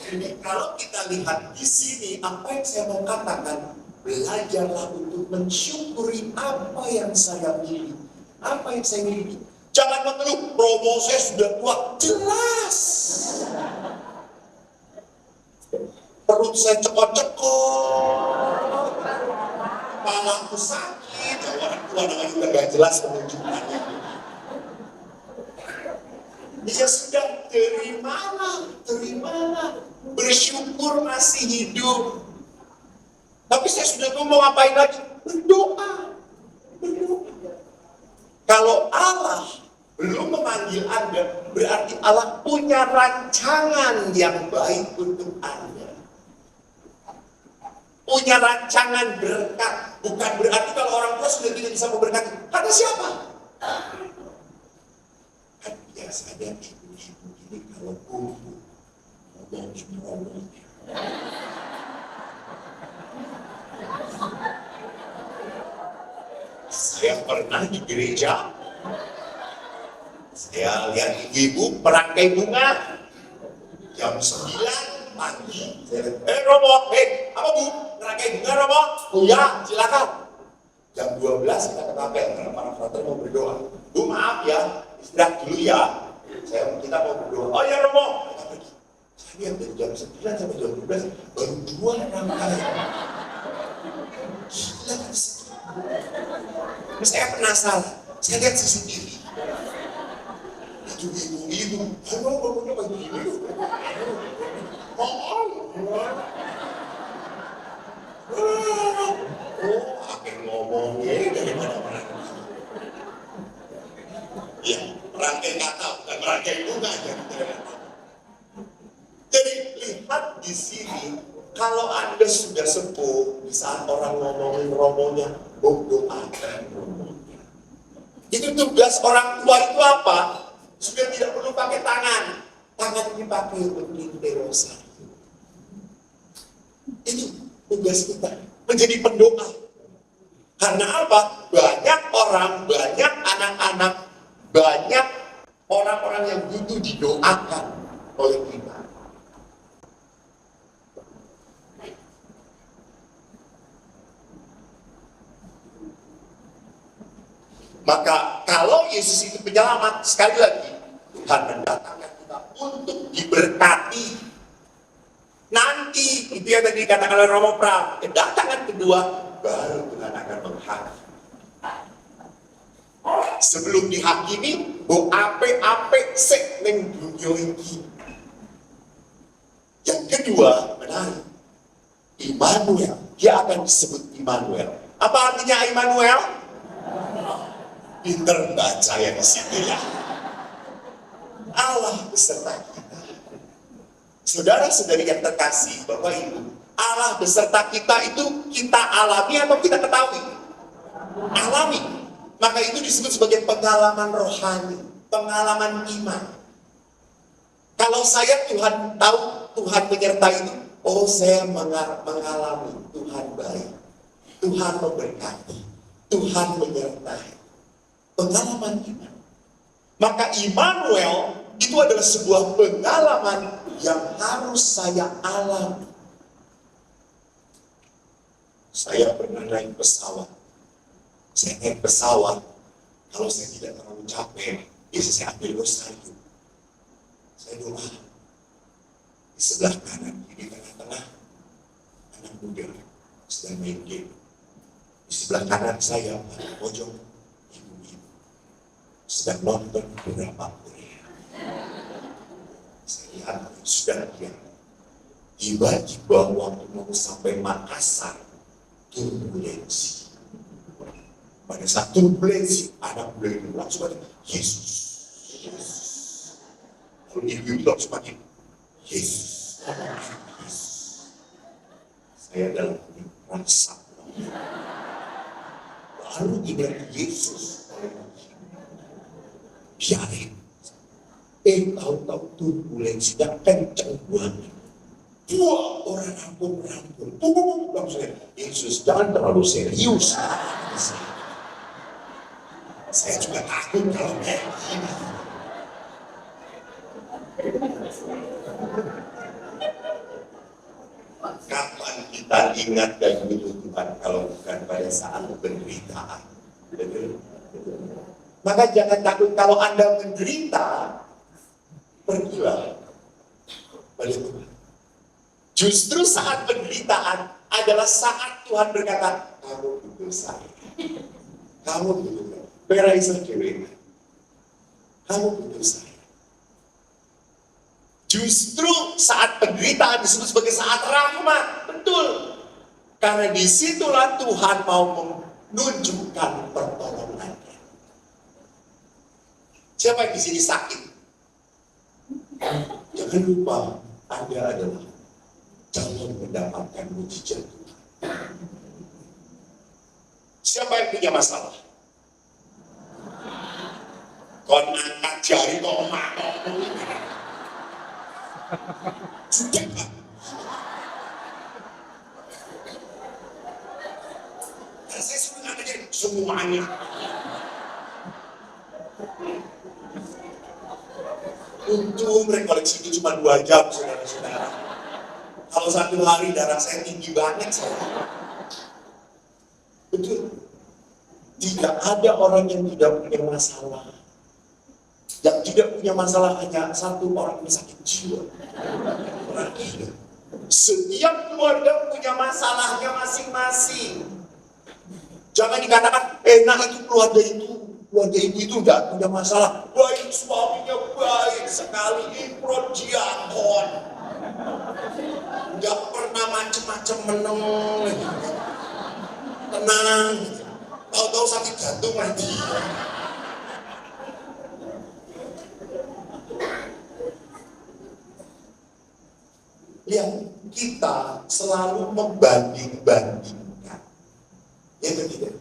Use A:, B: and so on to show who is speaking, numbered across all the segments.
A: Jadi kalau kita lihat di sini, apa yang saya mau katakan, belajarlah untuk mensyukuri apa yang saya miliki. Apa yang saya miliki. Jangan mengeluh, promo saya sudah tua. Jelas. Perut saya cekot-cekot. Kepalaku sakit. Orang tua namanya juga gak jelas penunjukannya. Ya sudah, terimalah. Bersyukur masih hidup. Tapi saya sudah mau ngapain lagi? Berdoa. Kalau Allah belum memanggil Anda, berarti Allah punya rancangan yang baik untuk Anda. Punya rancangan berkat. Bukan berarti kalau orang tua sudah tidak bisa memberkati. Kata siapa? Kan biasanya ibu-ibu ini kalau ngomong saya pernah di gereja, saya lihat ibu merangkai bunga jam 9 pagi. Romo, apa bu? Merangkai bunga Romo? Oh ya, silakan. Jam 12 kita ke kapel karena para frater mau berdoa. Bu maaf ya, istirahat dulu ya. Kita mau berdoa. Oh ya Romo. Kita pergi. Saya lihat dari jam 9 sampai jam 12 baru 2 rangkai. Gila kan sih. Saya penasaran, saya lihat CCTV. Itu ibu-ibu, ngomongnya begini. Akhir ngomongnya dari mana-mana. Ya, merangkai kata, bukan merangkai bunga. Jadi lihat di sini, kalau Anda sudah sepuh, di saat orang ngomongin romonya, doakan romonya. Itu tugas orang tua itu apa? Sudah tidak perlu pakai tangan. Tangan dipakai untuk interosasi. Itu tugas kita, menjadi pendoa. Karena apa? Banyak orang, banyak anak-anak, banyak orang-orang yang butuh didoakan oleh kita. Maka kalau Yesus itu penyelamat, sekali lagi Tuhan mendatangkan kita untuk diberkati. Nanti itu yang tadi dikatakan oleh Romo Pram, kedatangan kedua baru Tuhan akan menghakimi. Sebelum dihakimi, bo ape-ape sek ning dunya iki. Yang kedua, menarik. Immanuel, dia akan disebut Immanuel. Apa artinya Immanuel? Pinter baca ya di situ ya. Allah beserta kita. Saudara-saudari yang terkasih, Bapak Ibu, Allah beserta kita itu kita alami atau kita ketahui? Alami. Maka itu disebut sebagai pengalaman rohani, pengalaman iman. Kalau saya Tuhan tahu, Tuhan menyertai itu, oh saya mengalami Tuhan baik, Tuhan memberkati, Tuhan menyertai. Pengalaman iman. Maka Immanuel itu adalah sebuah pengalaman yang harus saya alami. Saya pernah naik pesawat. Saya naik pesawat, kalau saya tidak terlalu capek, biasa saya ambil rosarium. Saya doa. Di sebelah kanan, di tengah-tengah, anak muda sedang main game. Di sebelah kanan saya, pada pojok, sedang nonton beberapa Korea. Saya lihat sudah diam. Tiba-tiba waktu mau sampai Makassar, turbulensi. Pada saat turbulensi, anak muda itu langsung pada Yesus. Lalu ibu langsung pada Yesus. Saya dalam rasa. Lalu ingat Yesus. Biarin. Tahu-tahu turbulensinya kenceng banget. Wah, orang ampun. Langsung Yesus, jangan terlalu serius. Saya juga takut kalau kayak gini. Kapan kita ingat dan butuh Tuhan kalau bukan pada saat penderitaan? Betul? Maka jangan takut kalau Anda menderita, pergilah pada Tuhan. Justru saat penderitaan adalah saat Tuhan berkata, kamu butuh saya. Kamu butuh saya. Where is the Spirit? Kamu butuh saya. Justru saat penderitaan disebut sebagai saat rahmat. Betul. Karena disitulah Tuhan mau menunjukkan pertolongannya. Siapa yang di sini sakit? Jangan lupa, Anda adalah calon mendapatkan mujizat Tuhan. Siapa yang punya masalah? Kon angkat jari kok makok. Sudah Pak. Dan saya suruh angkat jari semuanya. Untung rekoleksi itu cuma 2 jam, saudara-saudara. Kalau 1 hari darah saya tinggi banget saya. Betul. Tidak ada orang yang tidak punya masalah. Yang tidak punya masalah hanya satu orang yang sakit jiwa. Orang gila. Setiap keluarga punya masalahnya masing-masing. Jangan dikatakan enak itu keluarga itu. Keluarga ibu itu tidak punya masalah. Baik, suaminya baik sekali, improt diakon. Nggak pernah macem-macem meneng. Tenang. Tahu-tahu sakit jantung mati. Lihat, kita selalu membanding-bandingkan. Ya tidak?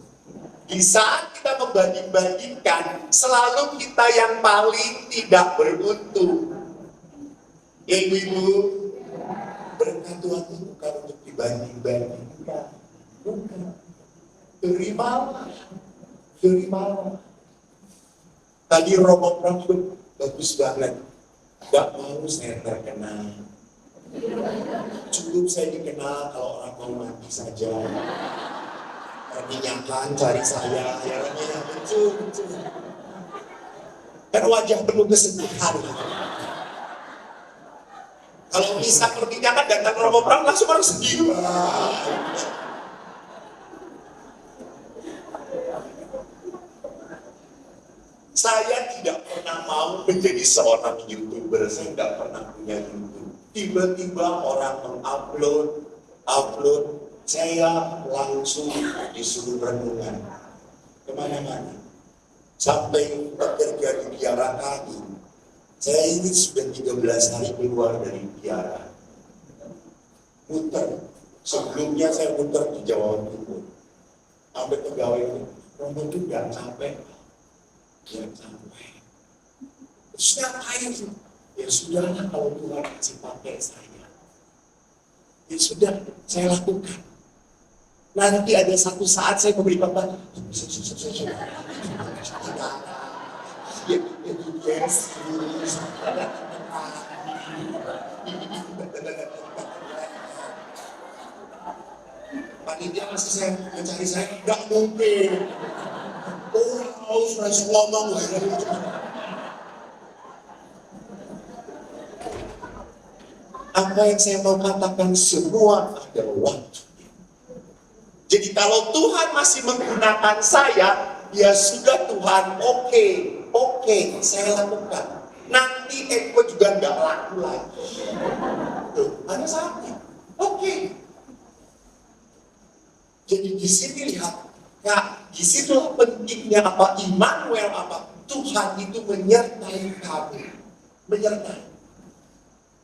A: Di saat kita membanding-bandingkan, selalu kita yang paling tidak beruntung. Ya ibu-ibu, berkat Tuhan itu bukan untuk dibanding-bandingkan. Bukan. Terimalah. Tadi Romo Prabu bagus banget. Gak mau saya terkenal. Cukup saya dikenal kalau orang mau mati saja. Perminyakan cari saya, ya betul. Kan wajah penuh kesedihan. Kalau bisa perminyakan datang Romo Prabu langsung harus sedih. Saya tidak pernah mau menjadi seorang YouTuber, saya tidak pernah punya YouTube. Tiba-tiba orang mengupload, saya langsung disuruh renungan kemana-mana. Sampai bekerja di Biara Kaki. Saya ini sudah 13 hari keluar dari Biara. Muter. Sebelumnya saya muter di Jawa Timur. Sampai pegawai ini, Romo itu gak capek. Dia sampai. Terus ngapain? Ya sudahlah kalau Tuhan kasih pakai saya. Ya sudah, saya lakukan. Nanti ada satu saat saya memberi kabar. Panitia masih saya mencari saya, nggak mungkin. Oh, sudah ngomong. Apa yang saya mau katakan semua adalah waktu. Jadi kalau Tuhan masih menggunakan saya, ya sudah Tuhan, oke, saya lakukan. Nanti Eko juga nggak laku lagi. Tuh, ada saatnya. Oke. Jadi di sini lihat, nah, di situ pentingnya apa Immanuel apa Tuhan itu menyertai kamu, menyertai.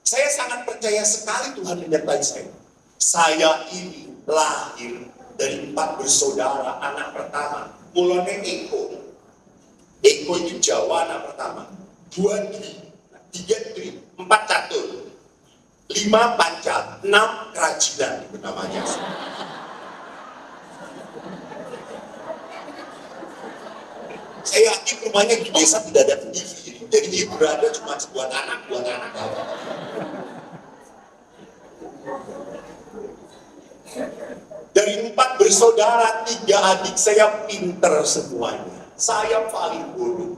A: Saya sangat percaya sekali Tuhan menyertai saya. Saya ini lahir dari 4 bersaudara, anak pertama. Mulanya Eko itu Jawa anak pertama. 2 Tri, 3 Tri, 4 Catur, 5 Pancat, 6 Kerajinan itu namanya. Saya yakin rumahnya di desa tidak ada TV, jadi hiburannya cuma buat anak. Dari 4 bersaudara, 3 adik saya pinter semuanya. Saya paling bodoh.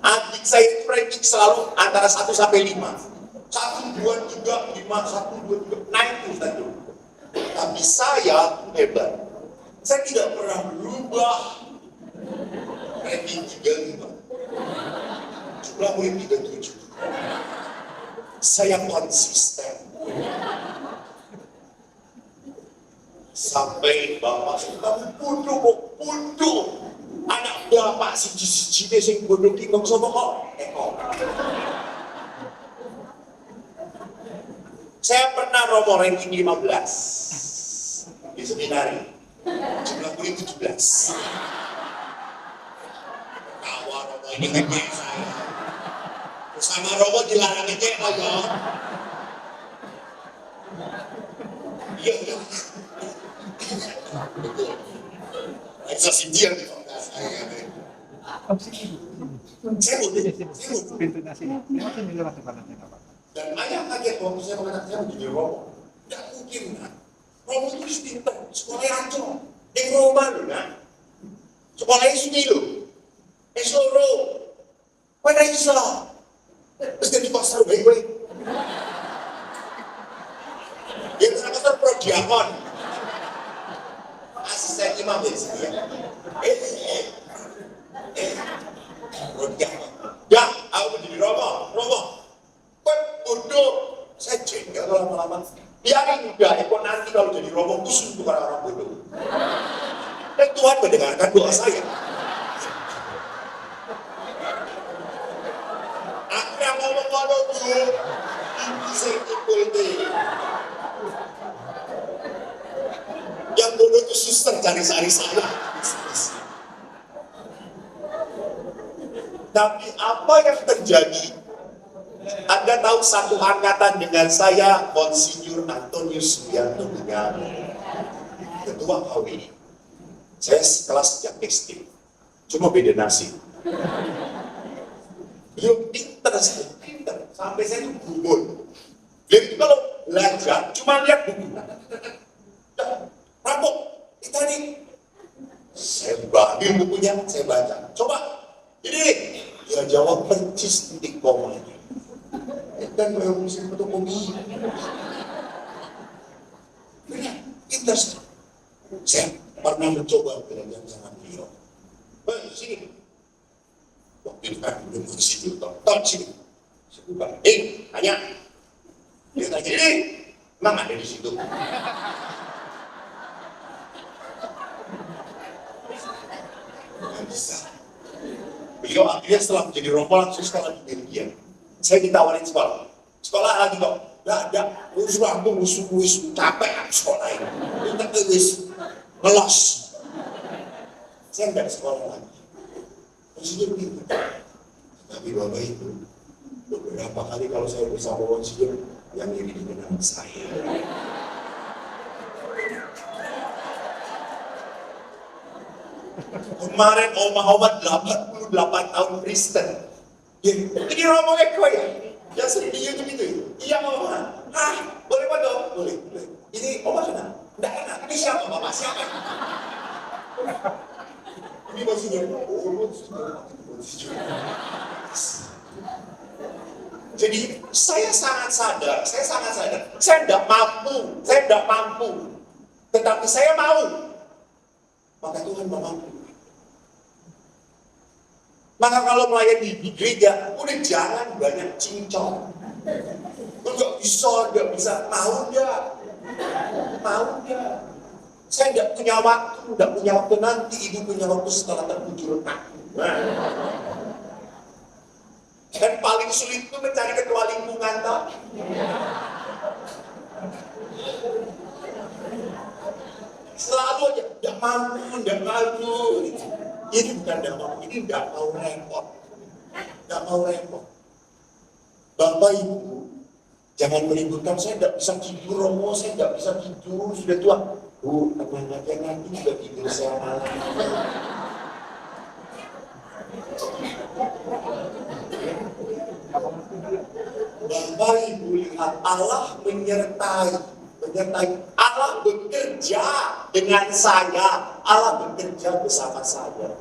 A: Adik saya itu ranking selalu antara 1 sampai 5. 1, 2, 3, 5, 1, 2, 3, naik terus tadi. Tapi saya hebat. Saya tidak pernah berubah. Ranking 35. Jumlah murid 37. Saya konsisten. Sampai bapak kamu bodoh. Anak bapak siji sing bodoh ki ngomong sapa kok? Saya pernah romo ranking 15 di seminari. Jumlah murid 17. Kawan romo ini ngecek saya. Sama romo dilarang ngecek aja. Iya. Eksasi dia di saya.
B: Pintu nasi.
A: Dan ayah kaget waktu saya mengatakan saya menjadi romo. Tidak mungkin, kan? Romo itu distinter, sekolahnya ancol. Yang Roma loh, kan? Sekolahnya sini loh. Esoro. Mana iso? Terus jadi pastor baik-baik. Dia bisa pastor prodiakon. Asisten imam di sini ya. Prodiakon. Ya, aku menjadi romo. Kan bodoh. Saya jengkel lama-lama. Biarin udah, nanti kalau jadi romo khusus untuk orang-orang bodoh. Dan Tuhan mendengarkan doa saya. Akhirnya ngomong-ngomong Bu, ini saya ikut deh. Yang bodoh itu suster cari-cari saya. Tapi apa yang terjadi? Anda tahu satu angkatan dengan saya, Monsinyur Antonius Subianto dengan Ketua KWI. Saya sekelas sejak SD, cuma beda nasi. Beliau pinter, sampai saya itu gumun. Beliau itu kalau belajar, cuma lihat buku. Rampok, kita nih. Saya ambil bukunya, saya baca. Coba, ini dia jawab percis titik komanya. Dan mesti fotokopi. Pintar. Saya pernah mencoba belajar sama beliau. Sini. Waktu itu kan belum ke situ, tahun sini. Saya buka. Tanya. Dia tanya, memang ada di situ. Nggak bisa. Beliau akhirnya setelah menjadi romo langsung sekolah di Belgia. Saya ditawarin sekolah lagi kok. Nggak ada, sudah aku wis capek sekolah ini. Kita wis ngelos. Saya nggak sekolah lagi. Monsinyur gitu. Tapi Bapak itu beberapa kali kalau saya bersama Monsinyur yang iri dengan saya. Kemarin oma 88 tahun Kristen. Ini romo Eko ya? Yang sering di YouTube itu? Iya Oma. Boleh Pak dong? Boleh. Ini Oma kena? Nggak enak. Ini siapa Bapak? Siapa? Ini Monsinyur. Jadi saya sangat sadar. Saya tidak mampu. Tetapi saya mau. Maka Tuhan memampu. Maka kalau melayani di gereja, udah jangan banyak cincong. Nggak bisa. Mau enggak. Saya nggak punya waktu nanti, ibu punya waktu setelah terbujur aku. Dan paling sulit itu mencari ketua lingkungan, toh. Selalu aja, nggak mampu. Ini bukan nggak mampu, ini nggak mau repot. Bapak Ibu, jangan meributkan. Saya nggak bisa tidur, Romo. Saya nggak bisa tidur, sudah tua. Bu, tenang aja, nanti juga tidur saya malam. Bapak Ibu lihat, Allah menyertai. Allah bekerja dengan saya. Allah bekerja bersama saya.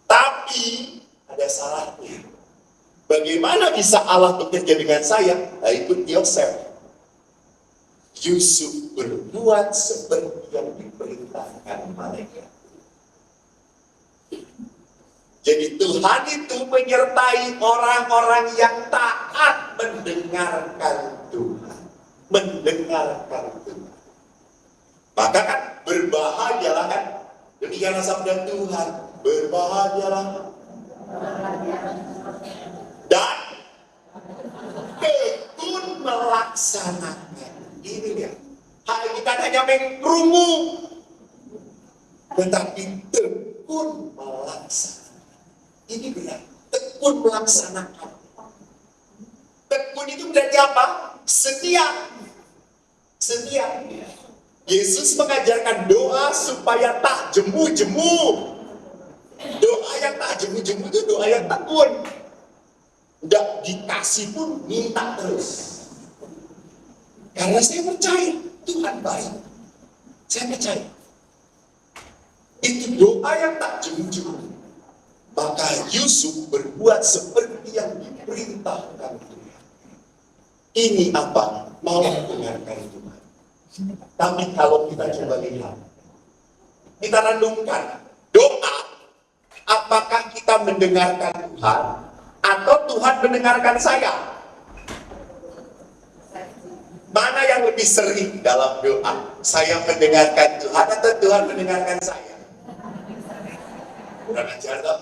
A: Tapi ada salahnya. Bagaimana bisa Allah bekerja dengan saya? Nah, ikut Yosef. Yusuf berbuat seperti yang diperintahkan malaikat. Jadi Tuhan itu menyertai orang-orang yang taat mendengarkan Tuhan. Mendengarkan Tuhan. Maka kan berbahagialah kan. Demikianlah sabda Tuhan. Berbahagialah. Dan tekun melaksanakan. Ini dia. Bukan hanya mengkerumu. Tetapi tekun melaksanakan. Ini benar, tekun melaksanakan. Tekun itu berarti apa? Setia. Setia. Yesus mengajarkan doa supaya tak jemu-jemu. Doa yang tak jemu-jemu itu doa yang tekun. Tidak dikasih pun minta terus. Karena saya percaya Tuhan baik. Saya percaya. Itu doa yang tak jemu-jemu. Maka Yusuf berbuat seperti yang diperintahkan Tuhan. Ini apa? Mau mendengarkan Tuhan. Tapi kalau kita coba lihat, kita renungkan, doa, apakah kita mendengarkan Tuhan atau Tuhan mendengarkan saya? Mana yang lebih sering dalam doa? Saya mendengarkan Tuhan atau Tuhan mendengarkan saya? Kurang ajar toh?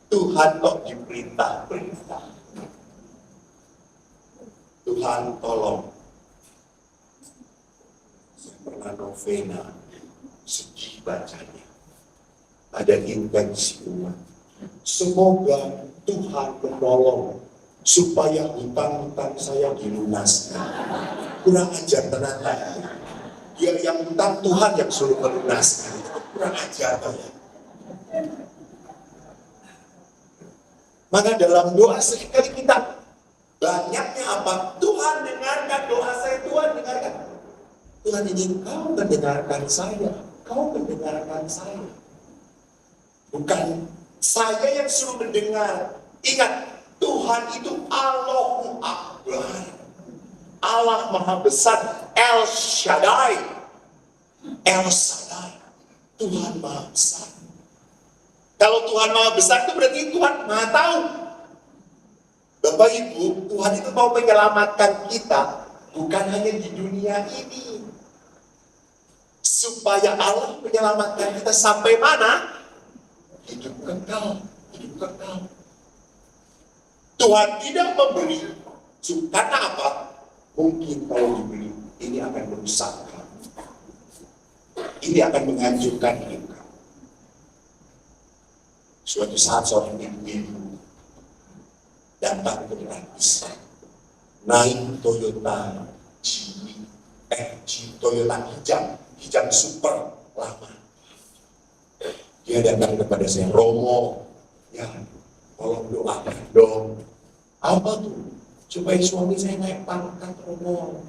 A: Tuhan kok diperintah-perintah. Tuhan tolong. Saya pernah novena, sedih bacanya. Ada intensi umat. Semoga Tuhan menolong supaya hutang-hutang saya dilunaskan. Kurang ajar ternyata. Dia yang hutang, Tuhan yang suruh melunaskan. Kurang ajar ya. Maka dalam doa sekali kita banyaknya apa? Tuhan dengarkan doa saya, Tuhan dengarkan. Tuhan ingin kau mendengarkan saya, kau mendengarkan saya. Bukan saya yang suruh mendengar. Ingat, Tuhan itu Allahu Akbar. Allah Maha Besar, El Shaddai. El Shaddai. Tuhan Maha Besar. Kalau Tuhan Maha Besar itu berarti Tuhan Maha Tahu. Bapak Ibu, Tuhan itu mau menyelamatkan kita bukan hanya di dunia ini. Supaya Allah menyelamatkan kita sampai mana? Hidup kekal. Hidup kekal. Tuhan tidak memberi. Karena apa? Mungkin kalau diberi, ini akan merusakkan. Ini akan menghancurkan hidup kamu. Suatu saat seorang ibu datang ke Perancis, naik Toyota Toyota hijab super lama. Dia datang kepada saya, Romo, ya tolong doakan dong. Apa tuh? Supaya suami saya naik pangkat, Romo.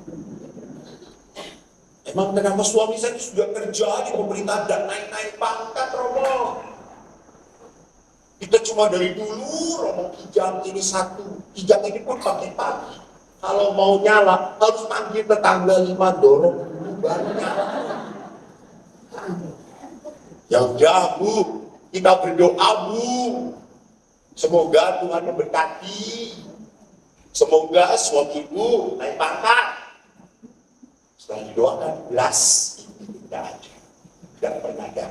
A: Emang kenapa suami saya sudah kerja di pemerintahan dan naik pangkat, Romo? Kita cuma dari dulu, Romo hijab ini satu. Hijab ini pun pagi-pagi. Kalau mau nyala, harus panggil tetangga 5 dorong dulu, baru nyala. Ya udah, Bu. Kita berdoa, Bu. Semoga Tuhan memberkati. Semoga suami Ibu naik pangkat. Setelah didoakan, belas. Ini tidak ada. Tidak pernah ada.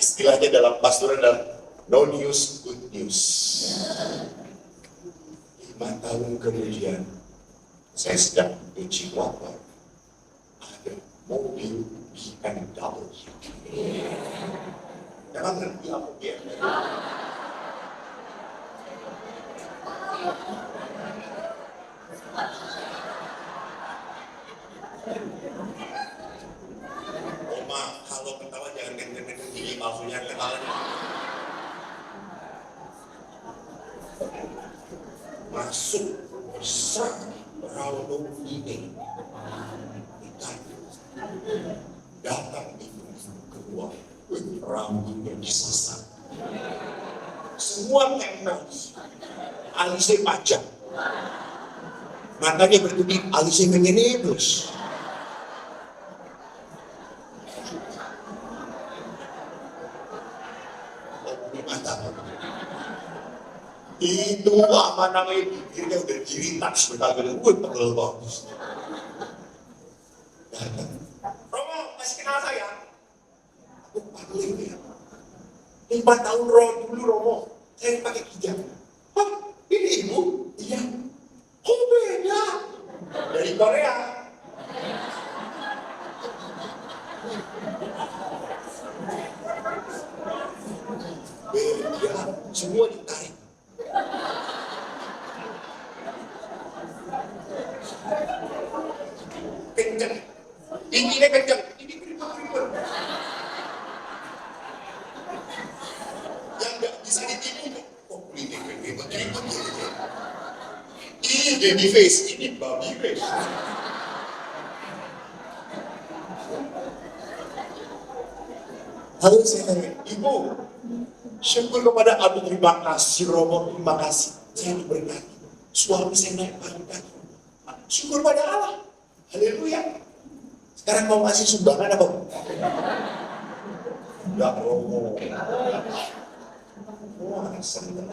A: Istilahnya dalam pastoral adalah no news, good news. 5 tahun kemudian, saya sedang cuci motor. Ada mobil BMW. Jangan ngerti apa dia. Kalau ketawa jangan kenceng-kenceng gigi palsunya ketawa. Masuk besar Ronald ini ikan datang itu keluar rambutnya disesat semua tempel alisnya pajak matanya berkedip alisnya menyenebus di mata itu apa namanya bibirnya udah diritak sebenarnya gue pegel banget. Romo masih kenal saya? Aku paling ya 5 tahun dulu Romo saya pakai hijab. Hah ini ibu? Iya. Kok beda? Dari Korea. Beda semua ditarik. Kenceng, tingginya kenceng, ini keriput. Yang nggak bisa ditipu, oh ini keriput. Ini baby face, ini baby face. Lalu saya tanya, ibu, syukur kepada Abu, terima kasih Romo, terima kasih. Saya diberkati, suami saya naik pangkat. Syukur pada Allah. Haleluya. Sekarang mau ngasih sumbangan apa? Enggak Romo. Wah, senang.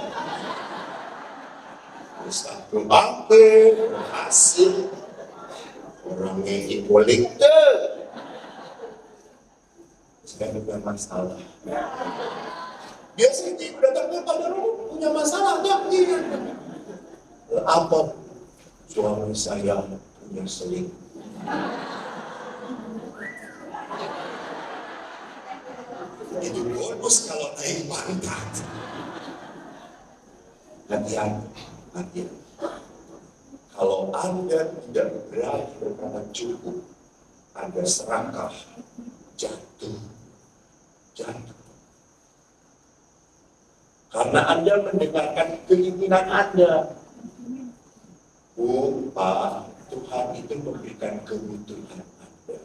A: Satu hampir hasil orangnya ikulik sedang ada masalah. Biasanya ibu datangnya pada Romo punya masalah enggak? Apa? Suami saya punya selingkuh. Itu bonus kalau naik pangkat. Hati-hati. Kalau Anda tidak berani berkata cukup, Anda serakah, jatuh. Karena Anda mendengarkan keinginan Anda. Oh, Pak, Tuhan itu memberikan kebutuhan Anda,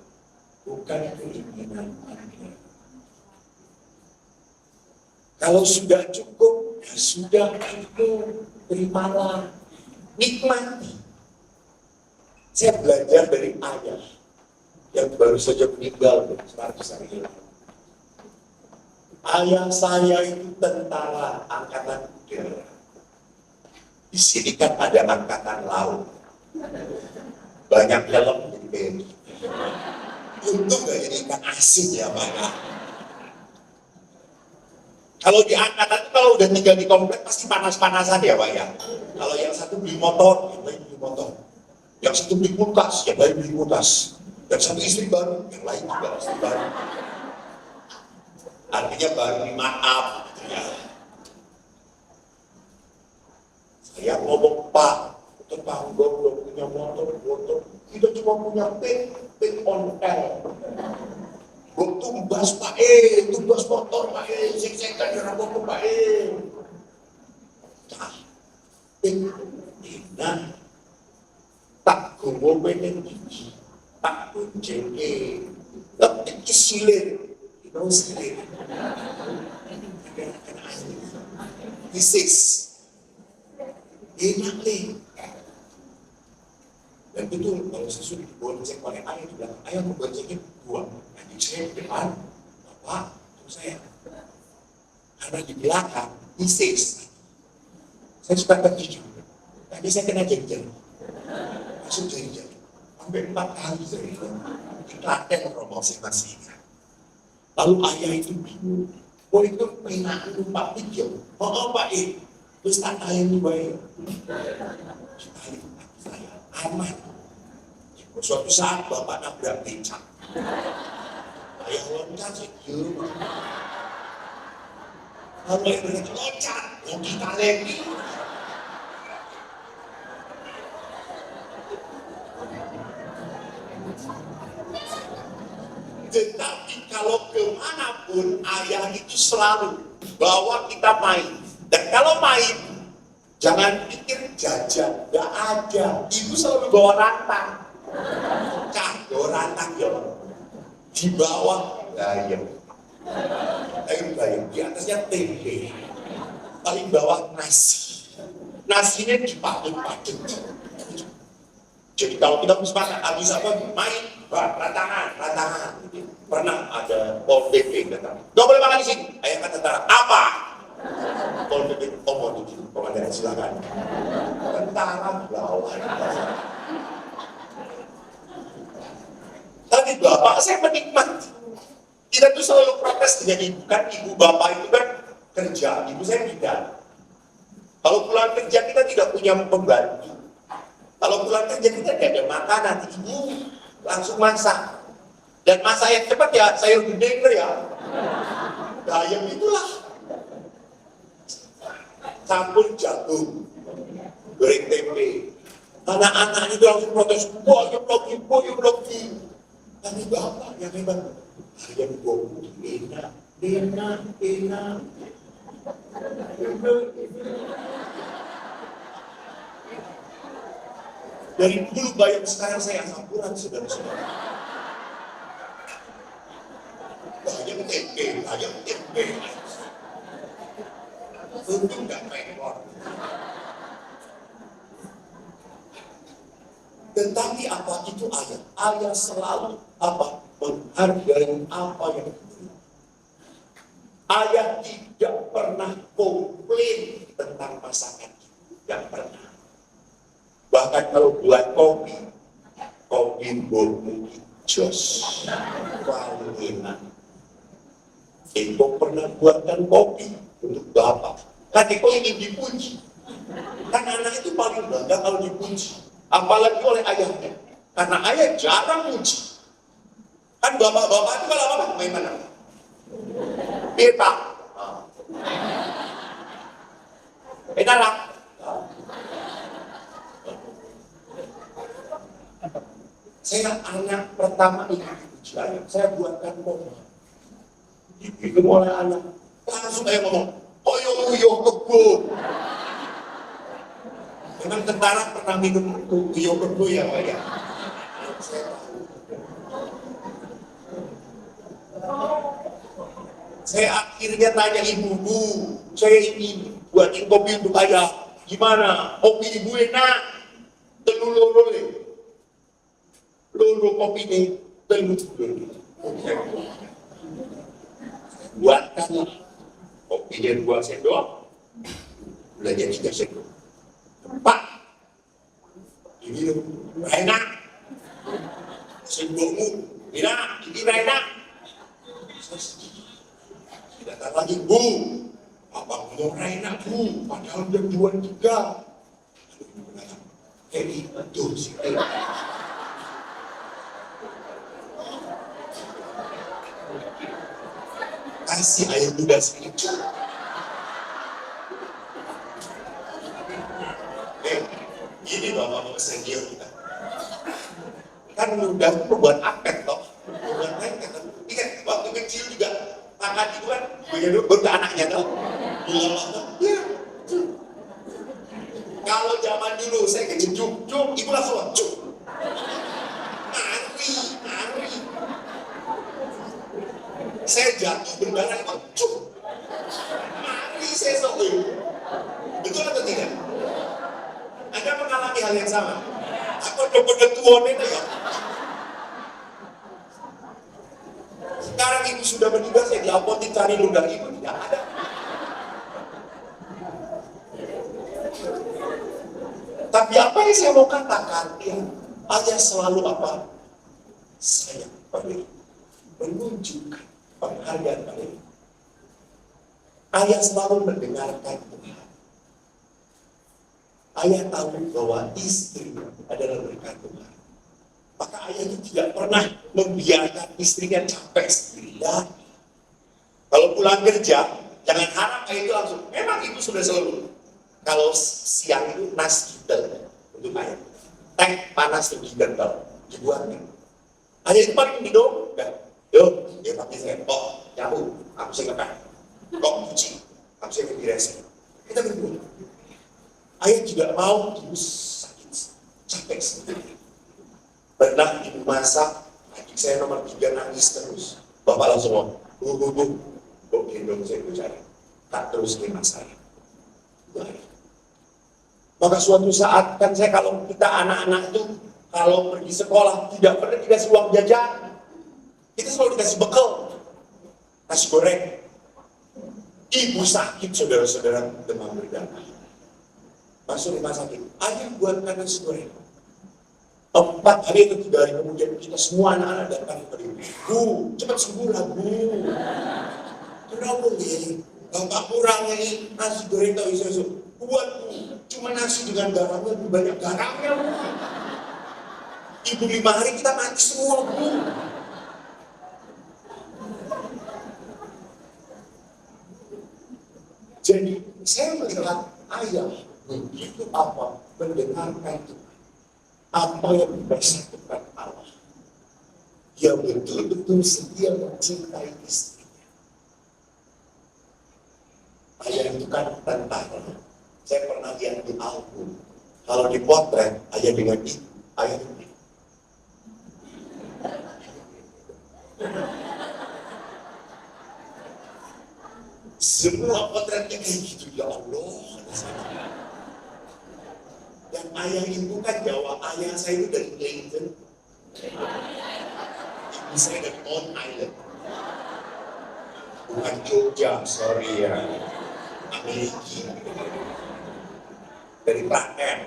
A: bukan keinginan Anda. Kalau sudah cukup, ya sudah cukup, terimalah, nikmati. Saya belajar dari ayah yang baru saja meninggal 100 hari lalu. Ayah saya itu tentara angkatan udara. Di sini kan ada angkatan laut. Banyak helm jadi beda. Untung gak jadi ikan asin ya banyak. Kalau di angkatan itu kalau udah tinggal di komplek pasti panas-panasan ya Pak ya. Kalau yang satu beli motor, yang lain beli motor. Yang satu beli kulkas, yang lain beli kulkas. Yang satu istri baru, yang lain juga istri baru. Artinya baru maaf gitu ya. Saya ngomong Pak, tetangga belum punya motor, kita cuma punya pin on L. Gue tumbas Pak tumbas motor Pak sing kan dirambut Pak nah, tak gue pengen gigi, tak kunceng tapi kisilir, silir. Disis. Enak nih. Dan betul kalau saya sudah dibonceng oleh ayah di belakang, ayah memboncengin dua. Adik saya di depan, bapak, terus saya. Karena di belakang, disis. Saya suka terjujur. Tadi saya kena jengkel. Langsung jengkel. Sampai 4 kali saya itu. Klaten promosi masih ingat. Lalu ayah itu bingung. Oh itu pernah lupa video. Oh Pak terus tak lain baik. Sekali saya aman. Suatu saat bapak nabrak becak. Ayah loncat sih. Lalu yang berkata loncat, mau kita lagi. Tetapi kalau kemanapun ayah itu selalu bawa kita main. Dan kalau main, jangan pikir jajan, gak ada. Ibu selalu bawa rantang. Kado rantang ya, di bawah gayam. Gayam, di atasnya tempe. Paling bawah nasi. Nasinya dipaduk-paduk. Jadi kalau kita habis apa main, rantangan. Pernah ada Pol PP datang, nggak boleh makan di sini. Ayah kata tentara, apa? Pol PP, mau di sini, komandan silakan. Tentara lawan. Tapi bapak saya menikmati. Kita tuh selalu protes dengan ibu, kan ibu bapak itu kan kerja, ibu saya tidak. Kalau pulang kerja kita tidak punya pembantu. Kalau pulang kerja kita tidak ada makanan, ibu langsung masak. Dan masak yang cepat ya, sayur gede ya. Gayam itulah. Campur jagung, goreng tempe. Anak-anak itu langsung protes, boyong lagi. Tapi bapak yang hebat, ayam gomu enak. Dari dulu bayam sekarang saya campuran saudara-saudara. Bayam tempe. Untung gak repot. Tetapi apa itu ayah? Ayah selalu menghargai apa yang diberi. Ayah tidak pernah komplain tentang masakan itu, yang pernah. Bahkan kalau buat kopi bomu jos paling enak. Eko pernah buatkan kopi untuk bapak. Kan Eko ingin dipuji. Kan anak itu paling bangga kalau dipuji. Apalagi oleh ayahnya. Karena ayah jarang puji. Kan bapak-bapak itu kalau apa? Main mana? Peta. Lah. Saya anak pertama ini dipuji ayah. Saya buatkan kopi. Dibikin oleh anak. Langsung ayah ngomong, oyo kebo. Memang tentara pernah minum oyo kebo ya Pak ya? Saya akhirnya tanya ibu, saya ini buatin kopi untuk ayah. Gimana? Kopi ibu enak? Telur loro deh. Loro kopi nih, telur. Buatkan kopinya 2 sendok, gulanya 3 sendok. 4 ini enak. Sendokmu enak, ini enak. Datang lagi, Bu, apa mau enak Bu? Padahal udah 2 3. Jadi betul sih. Kasih air muda sedikit. Ini bapak-bapak senior kita. Kan muda itu buat apet toh. Buat lain kan. Ingat waktu kecil juga makan itu kan baru anaknya toh. Iya. Kalau zaman dulu saya kejejuk, ibu langsung cuk. Nari. Saya jatuh berdarah itu cuk. Mari saya soal. Betul atau tidak? Anda mengalami hal yang sama? Aku udah tua itu ya. Sekarang ibu sudah meninggal, saya diapotin cari ludah ibu tidak ada. Tapi apa yang saya mau katakan, ya, ayah selalu apa? Saya menunjukkan penghargaan pada ibu. Ayah selalu mendengarkan Tuhan. Ayah tahu bahwa istri adalah berkat Tuhan. Maka ayah itu tidak pernah membiarkan istrinya capek sendirian. Kalau pulang kerja, jangan harap ayah itu langsung. Memang ibu sudah selalu. Kalau siang itu nasi kental untuk ayah. Teh panas lebih kental dibuatkan. Ayah itu paling minum, kan? Yuk, dia pakai saya, kok nyapu, aku saya ngepel. Kok cuci, aku saya ngebiresin. Kita berdua. Ayah tidak mau ibu sakit, capek sendiri. Pernah ibu masak, adik saya nomor 3 nangis terus. Bapak langsung ngomong, kok gendong saya cari. Tak terus lima saya. Baik. Maka suatu saat kan saya kalau kita anak-anak itu kalau pergi sekolah tidak pernah dikasih uang jajan. Kita selalu dikasih bekal. Nasi goreng. Ibu sakit saudara-saudara demam berdarah. Masuk rumah sakit. Ayah buatkan nasi goreng. 4 hari atau 3 hari kemudian kita semua anak-anak datang kepada ibu. Bu, cepat sembuh lah bu. Kenapa nih? Bapak kurang ini nasi goreng tahu isu-isu. Buat bu, cuma nasi dengan garamnya lebih banyak garamnya bu. Ibu 5 hari kita mati semua bu. Jadi saya melihat ayah begitu apa mendengarkan itu. Apa yang dipersatukan Allah. Dia betul-betul setia mencintai istrinya. Ayah itu kan tentara. Saya pernah lihat di album. Kalau dipotret, ayah dengan ibu, ayah itu. Semua potretnya kayak gitu, ya Allah. Dan ayah ibu kan Jawa, ayah saya itu dari Clayton. Ibu saya dari Long Island. Bukan Jogja, sorry ya. Amerika. Dari Praken.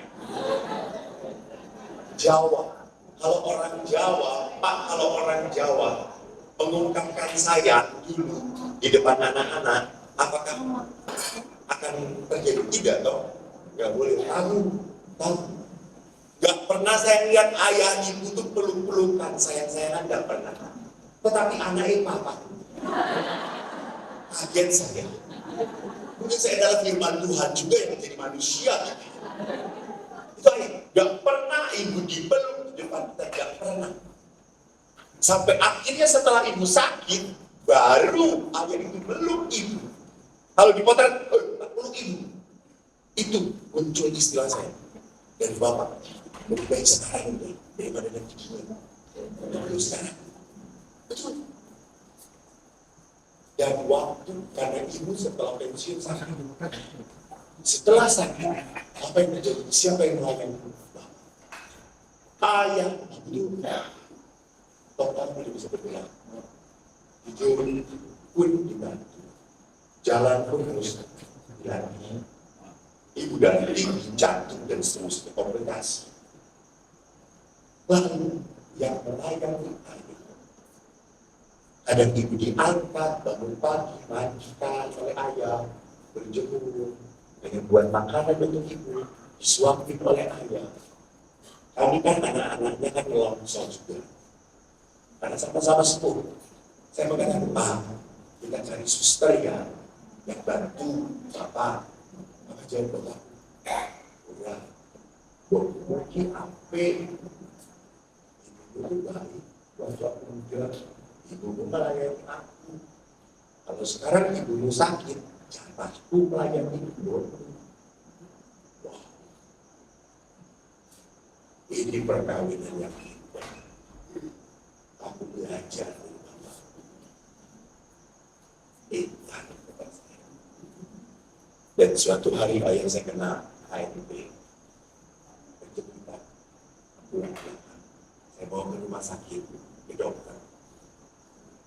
A: Jawa. Kalau orang Jawa, Pak, kalau orang Jawa mengungkapkan saya dulu di depan anak-anak, apakah akan terjadi? Tidak toh? Gak boleh tahu. Gak pernah saya lihat ayah ibu tuh peluk-pelukan, sayang-sayangan gak pernah. Tetapi anaknya papa. Kaget saya. Mungkin saya adalah firman Tuhan juga yang menjadi manusia gitu. Itu ayah. Gak pernah ibu dipeluk di depan kita, gak pernah. Sampai akhirnya setelah ibu sakit, baru ayah itu peluk ibu. Kalau dipotret, peluk ibu. Itu muncul istilah saya. Dan bapak lebih baik sekarang daripada nanti dulu. Dulu sekarang. Betul. Dan waktu karena ibu setelah pensiun sakit. Setelah sakit, apa yang terjadi? Siapa yang melayani? Ayah ibu total belum bisa bergerak. Tidur pun dibantu. Jalan pun harus dilatih. Ibu dan ibu jantung dan seterusnya komplikasi. Lalu yang melayani ayah. Kadang ibu diangkat, bangun pagi, mandikan oleh ayah, berjemur, dengan buat makanan untuk ibu, disuapin oleh ayah. Kami kan anak-anaknya kan ngelongsor juga. Karena sama-sama sepuh. Saya mengatakan, Pak, kita cari suster ya, yang bantu Bapak. Maka jangan Bapak, udah, mungkin apa? Ibu baik, Bapak muda, ibu melayani aku. Kalau sekarang ibumu sakit, jangan aku melayani ibu. Wah, ini perkawinan yang hebat. Aku belajar dari Bapak. Intan kepada saya. Dan suatu hari ayah saya kena HIV. Kejepitan. Saya bawa ke rumah sakit, ke dokter.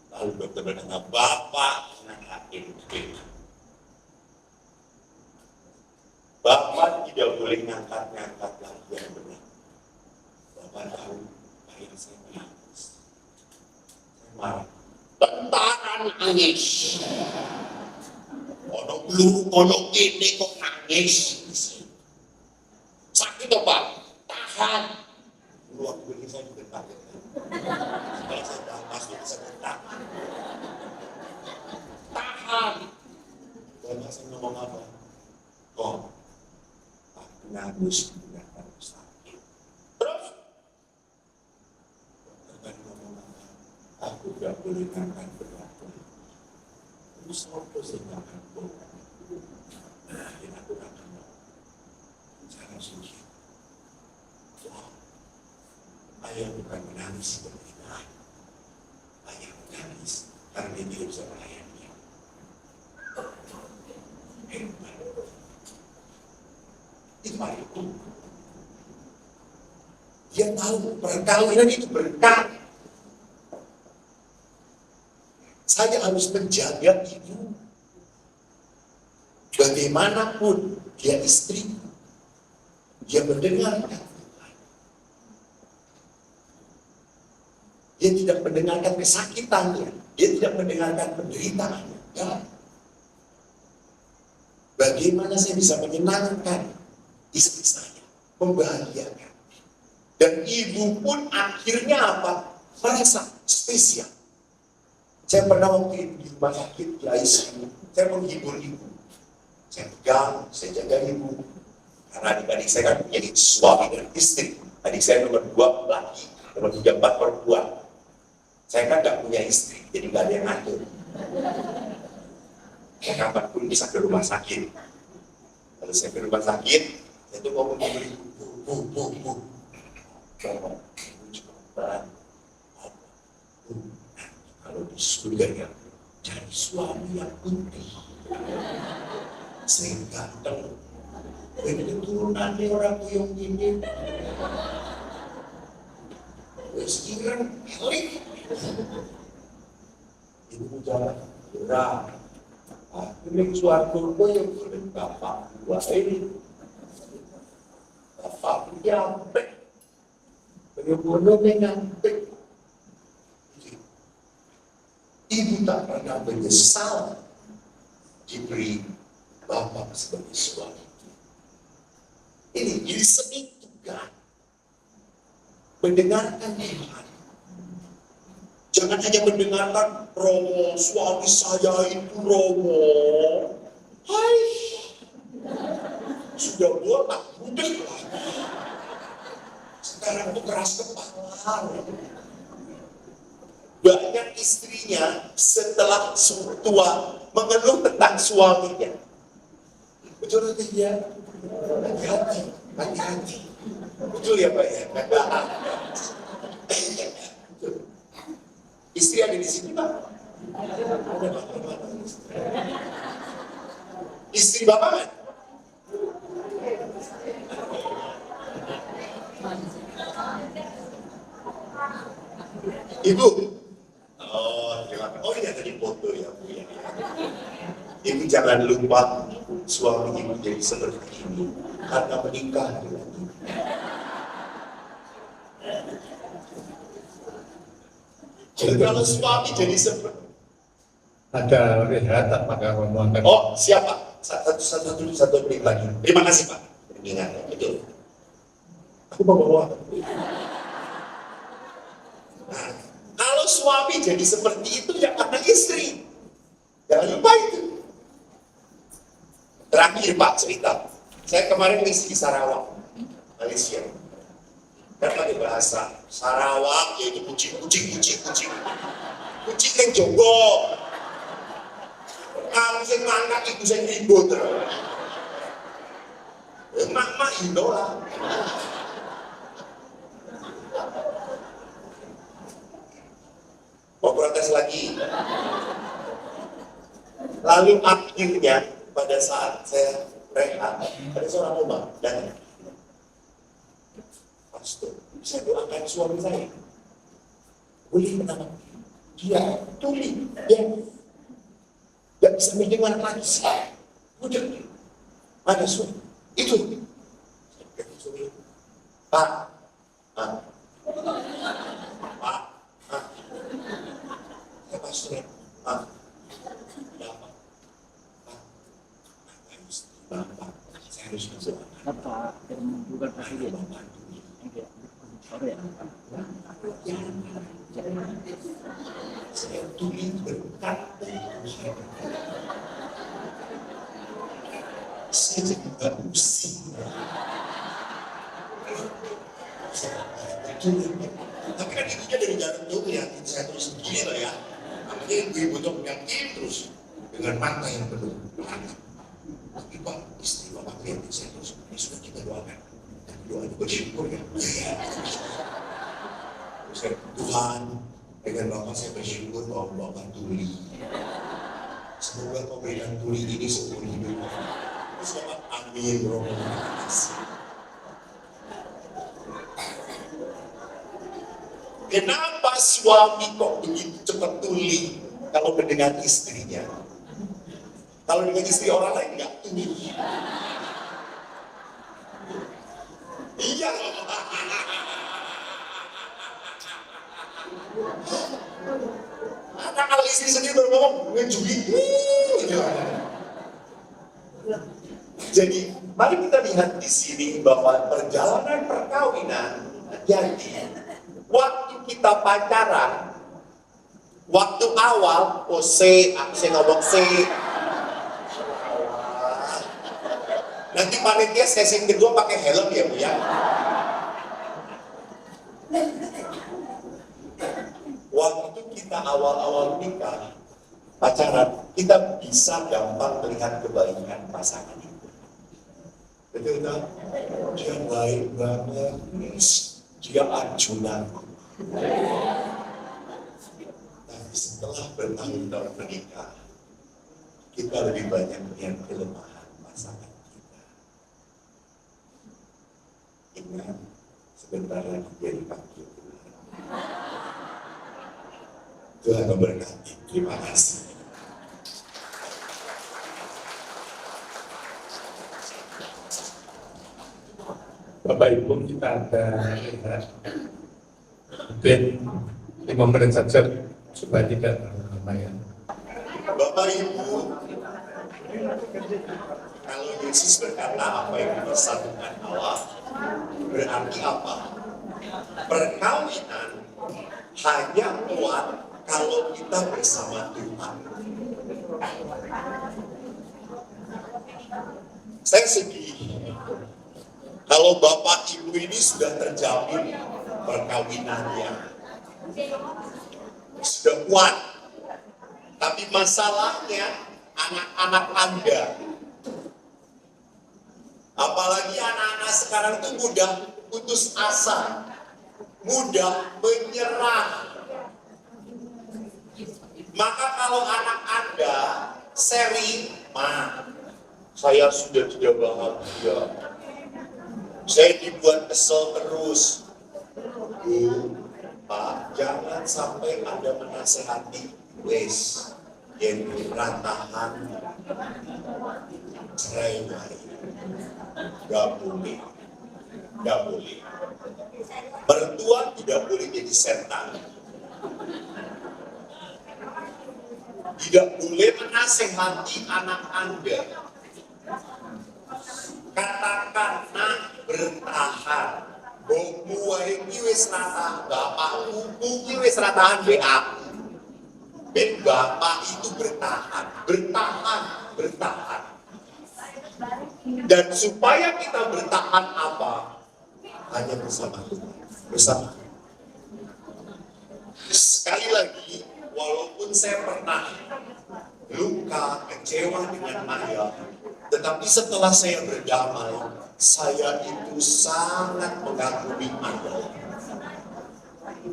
A: Lalu dokter berkata, Bapak kena HIV. Bapak tidak boleh ngangkat-ngangkat lagi yang benar. Bapak tahu, ayah saya menangis. Saya marah. Tentara nangis. Ono ini kok nangis. Sakit apa? Tahan. Dulu waktu ini saya juga takut. Kalau saya bahas itu saya tahan. Tahan. Dan saya ngomong apa? Kok? Aku nangis tidak akan sakit. Terus? Dokter kan ngomong apa? Aku gak boleh Ibu sopo sing aku. Nah, ini aku akan cara suci. Wah, ayah bukan menangis seperti ini. Ayah menangis karena dia tidak bisa melayani. Hebat. Itu ayahku. Dia tahu perkawinan itu berkah. Saya harus menjaga ibu. Bagaimanapun dia istri, dia mendengarkan. Dia tidak mendengarkan kesakitannya, dia tidak mendengarkan penderitaannya. Ya. Bagaimana saya bisa menyenangkan istri saya, membahagiakan. Dan ibu pun akhirnya apa? Merasa spesial. Saya pernah waktu itu di rumah sakit, di ICU, saya menghibur ibu. Saya pegang, saya jaga ibu. Karena adik-adik saya kan punya suami dan istri. Adik saya nomor 2 laki, nomor 3, 4 perempuan. Saya kan gak punya istri, jadi gak ada yang ngatur. Saya kapanpun bisa ke rumah sakit. Kalau saya ke rumah sakit, saya tuh ngomong ke ibu, bu. Kalau di surga ya, cari suami yang putih, sing ganteng, ini keturunannya orang yang ini, wes ireng, elik. Ibu jalan, berang. Ini suatu yang boleh bapak buat ini. Bapak nyampe. Benar-benar nyampe. Ibu tak pernah menyesal diberi bapak sebagai suami. Ini listening to God. Mendengarkan Tuhan. Jangan hanya mendengarkan Romo, suami saya itu Romo. Hai, sudah botak, budek lah. Sekarang itu keras kepala. Banyak istrinya setelah tua mengeluh tentang suaminya. Betul atau tidak? Hati-hati. Betul ya Pak ya? Istri ada di sini Pak? Istri Bapak kan? Ibu? Oh, terima kasih. Oh ini tadi foto ya Bu ya. Ibu jangan lupa suami ibu jadi seperti ini karena menikah dengan ibu. Jadi kalau suami jadi seperti
B: Ada rehat apakah ngomong
A: oh siapa? Satu menit lagi. Terima kasih Pak. Ingat betul. Aku bawa. Nah, kalau suami jadi seperti itu ya karena istri. Jangan lupa itu. Terakhir Pak cerita. Saya kemarin ngisi di Sarawak, Malaysia. Dan pakai bahasa Sarawak yaitu kucing. Kucing yang jogo. Kamu yang mangkat ibu saya ribut terus. Mak Indo lah. Mau protes lagi. Lalu akhirnya pada saat saya rehat, ada seorang rumah datang. Pastor, saya doakan suami saya. Boleh menang. Dia tuli, dia gak bisa mendengar lagi. Udah, ada suami. Itu. Pak, saya pastor. Bapak, saya harus masuk.
C: Bapak yang bukan presiden. Enggak. Sore ya.
A: Saya tulis berkata, saya jadi barusi. Tapi kan ibunya dari jarum jauh ya, saya terus begini lah ya. Namanya ibu-ibu tuh pegang terus. dengan mata yang penuh berharap. Tapi Pak, istri Bapak kreatif saya terus, ini sudah kita doakan. Dan doanya bersyukur ya. Saya, Tuhan, dengan Bapak saya bersyukur bahwa Bapak tuli. Semoga kau berikan tuli ini seumur hidup. Terus Bapak, amin, Roh. Kenapa suami kok begitu cepat tuli kalau mendengar istrinya? Kalau dengan istri orang lain nggak tuli. Iya. Karena kalau istri sendiri baru ngomong ngejuli. Jadi mari kita lihat di sini bahwa perjalanan perkawinan jadi waktu kita pacaran, waktu awal, saya ngomong nanti panitia sesi kedua pakai helm ya Bu ya. Waktu kita awal-awal nikah, pacaran, kita bisa gampang melihat kebaikan pasangan itu. Betul kan? Dia baik banget, dia acuanku. Tapi setelah bertahun-tahun menikah, kita lebih banyak melihat kelemahan pasangan kita. Ingat, sebentar lagi dia dipanggil Tuhan. Tuhan memberkati. Terima kasih.
B: Bapak Ibu, kita ada mungkin 5 menit saja supaya tidak lumayan.
A: Bapak Ibu, kalau Yesus berkata apa yang dipersatukan Allah, berarti apa? Perkawinan hanya kuat kalau kita bersama Tuhan. Saya sedih kalau Bapak Ibu ini sudah terjamin perkawinannya, sudah kuat, tapi masalahnya anak-anak Anda, apalagi anak-anak sekarang itu mudah putus asa, mudah menyerah. Maka kalau anak Anda sharing, saya sudah tidak bahagia, saya dibuat kesel terus. Pak, jangan sampai Anda menasehati, wes, yang ratahan, cerai, gak boleh, gak boleh. Mertua tidak boleh jadi setan. Tidak boleh menasehati anak Anda. Katakan, nak, bertahan. Bomu iki wis rata, bapakmu iki wis rataan be aku. Ben bapak itu bertahan, bertahan, bertahan. Dan supaya kita bertahan apa? Hanya bersama Tuhan, bersama. Sekali lagi, walaupun saya pernah luka, kecewa dengan ayah, tetapi setelah saya berdamai, saya itu sangat mengagumi ayah.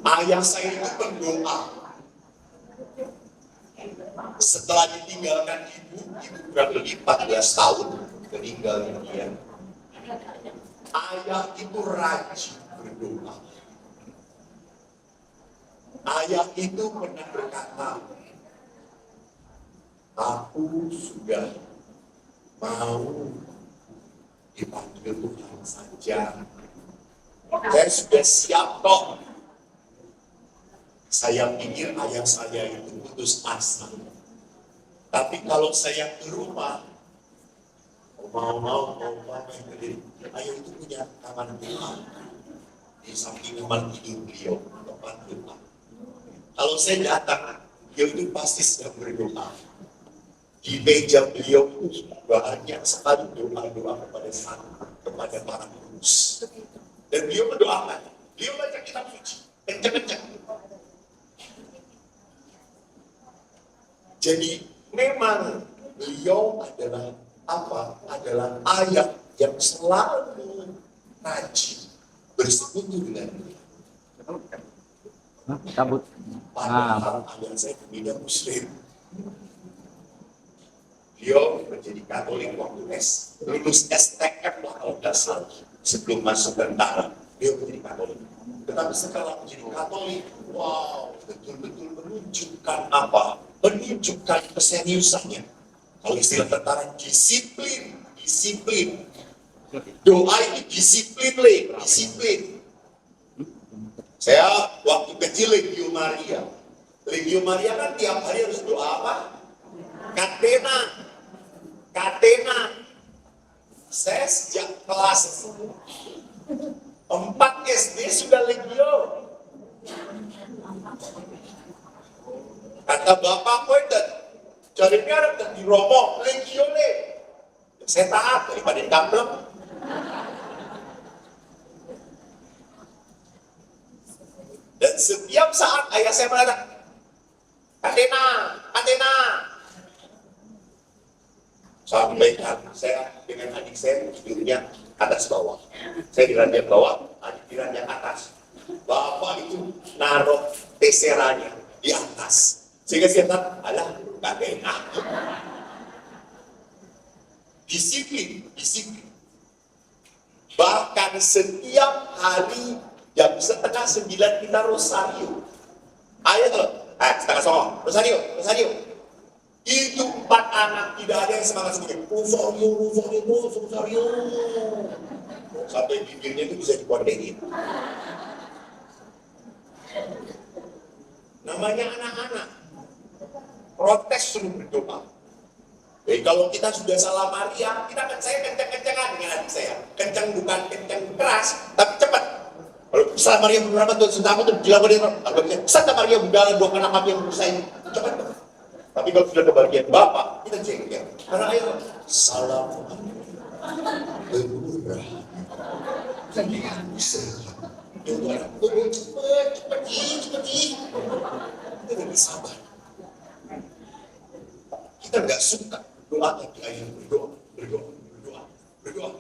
A: Ayah saya itu pendoa. Setelah ditinggalkan ibu kurang lebih 14 tahun meninggal dia. Ayah itu rajin berdoa. Ayah itu pernah berkata, aku sudah mau dipanggil Tuhan saja. Saya sudah siap kok. Saya pikir ayah saya itu putus asa. Tapi kalau saya ke rumah, mau ayah itu punya kamar doa di samping kamar tidur beliau, tempat doa. Kalau saya datang, beliau itu pasti sedang berdoa. Di meja beliau itu banyak sekali doa-doa kepada para kudus. Dan beliau mendoakan, beliau baca kitab suci, kencang-kencang. Jadi memang beliau adalah apa? Adalah ayah yang selalu rajin bersekutu dengan beliau.
C: Cabut.
A: Padahal ayah saya tidak Muslim. Beliau menjadi Katolik waktu lulus STM lah kalau nggak salah, sebelum masuk tentara. Beliau menjadi Katolik. Tetapi setelah menjadi Katolik, wow, betul-betul menunjukkan apa? Menunjukkan keseriusannya. Kalau istilah tentara, disiplin. Doa itu disiplin. Saya waktu kecil Legio Maria kan tiap hari harus doa apa? Katena. Saya sejak kelas 4 SD sudah Legio. Kata bapak itu, cari piara di Romo Legio le. Saya taat daripada kampleng. Dan setiap saat ayah saya mengatakan, Katena. Sampai saya dengan adik saya tidurnya atas bawah. Saya di ranjang bawah, adik di ranjang atas. Bapak itu naruh teseranya di atas. Sehingga saya kata, alah, Katena. Disiplin. Bahkan setiap hari jam 8:30 kita rosario. Ayo tuh, 8:30 rosario. Itu 4 anak tidak ada yang semangat sedikit. Rosario. Sampai bibirnya itu bisa dikondein. Namanya anak-anak. Protes suruh berdoa. Jadi kalau kita sudah salah Maria, saya kencang-kencangan dengan adik saya. Kencang bukan kencang keras, tapi cepat. Kalau Santa Maria beberapa tuh sudah aku tuh dilakukan Santa Maria Bunda doakan kami yang berusaha ini cepat. Tapi kalau sudah kebagian Bapak, kita jengkel. Karena ayo salam bermurah. Kalian bisa. Cepet. Kita lebih sabar. Kita nggak suka doa tapi ayo berdoa.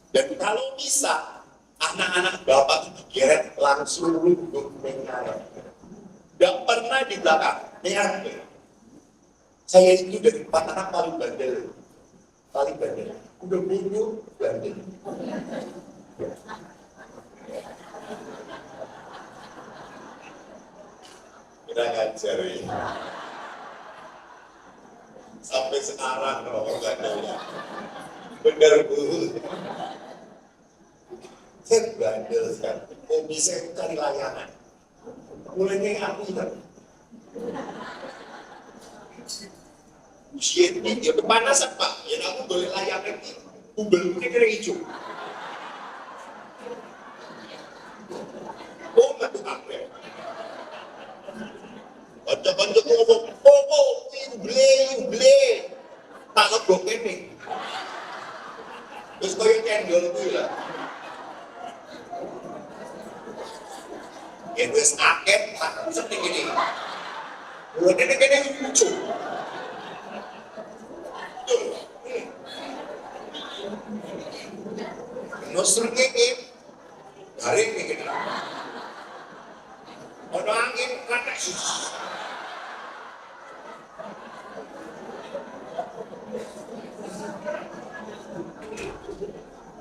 A: Dan kalau bisa anak-anak Bapak itu digeret langsung duduk mengarah. Tidak pernah di belakang mengarah. Saya itu dari 4 anak paling bandel. Udah bodoh bandel. Kita ngajar ya. Sampai sekarang kalau bandelnya. Bener Bu. Saya bandel sekarang. Hobi saya cari layangan. Mulainya aku ingat. Shit, ya kepanasan Pak. Ya aku boleh layangan ini. Kubel-kubelnya kira hijau. Oh, nggak tuh apa ya? Baca-baca ngomong, uble. Tak lebok ini. Terus kaya cendol itu lah. Ya wis akeh tak sedih gini. Buat ini lucu. Nosur ini garing nih gini. Ada angin kata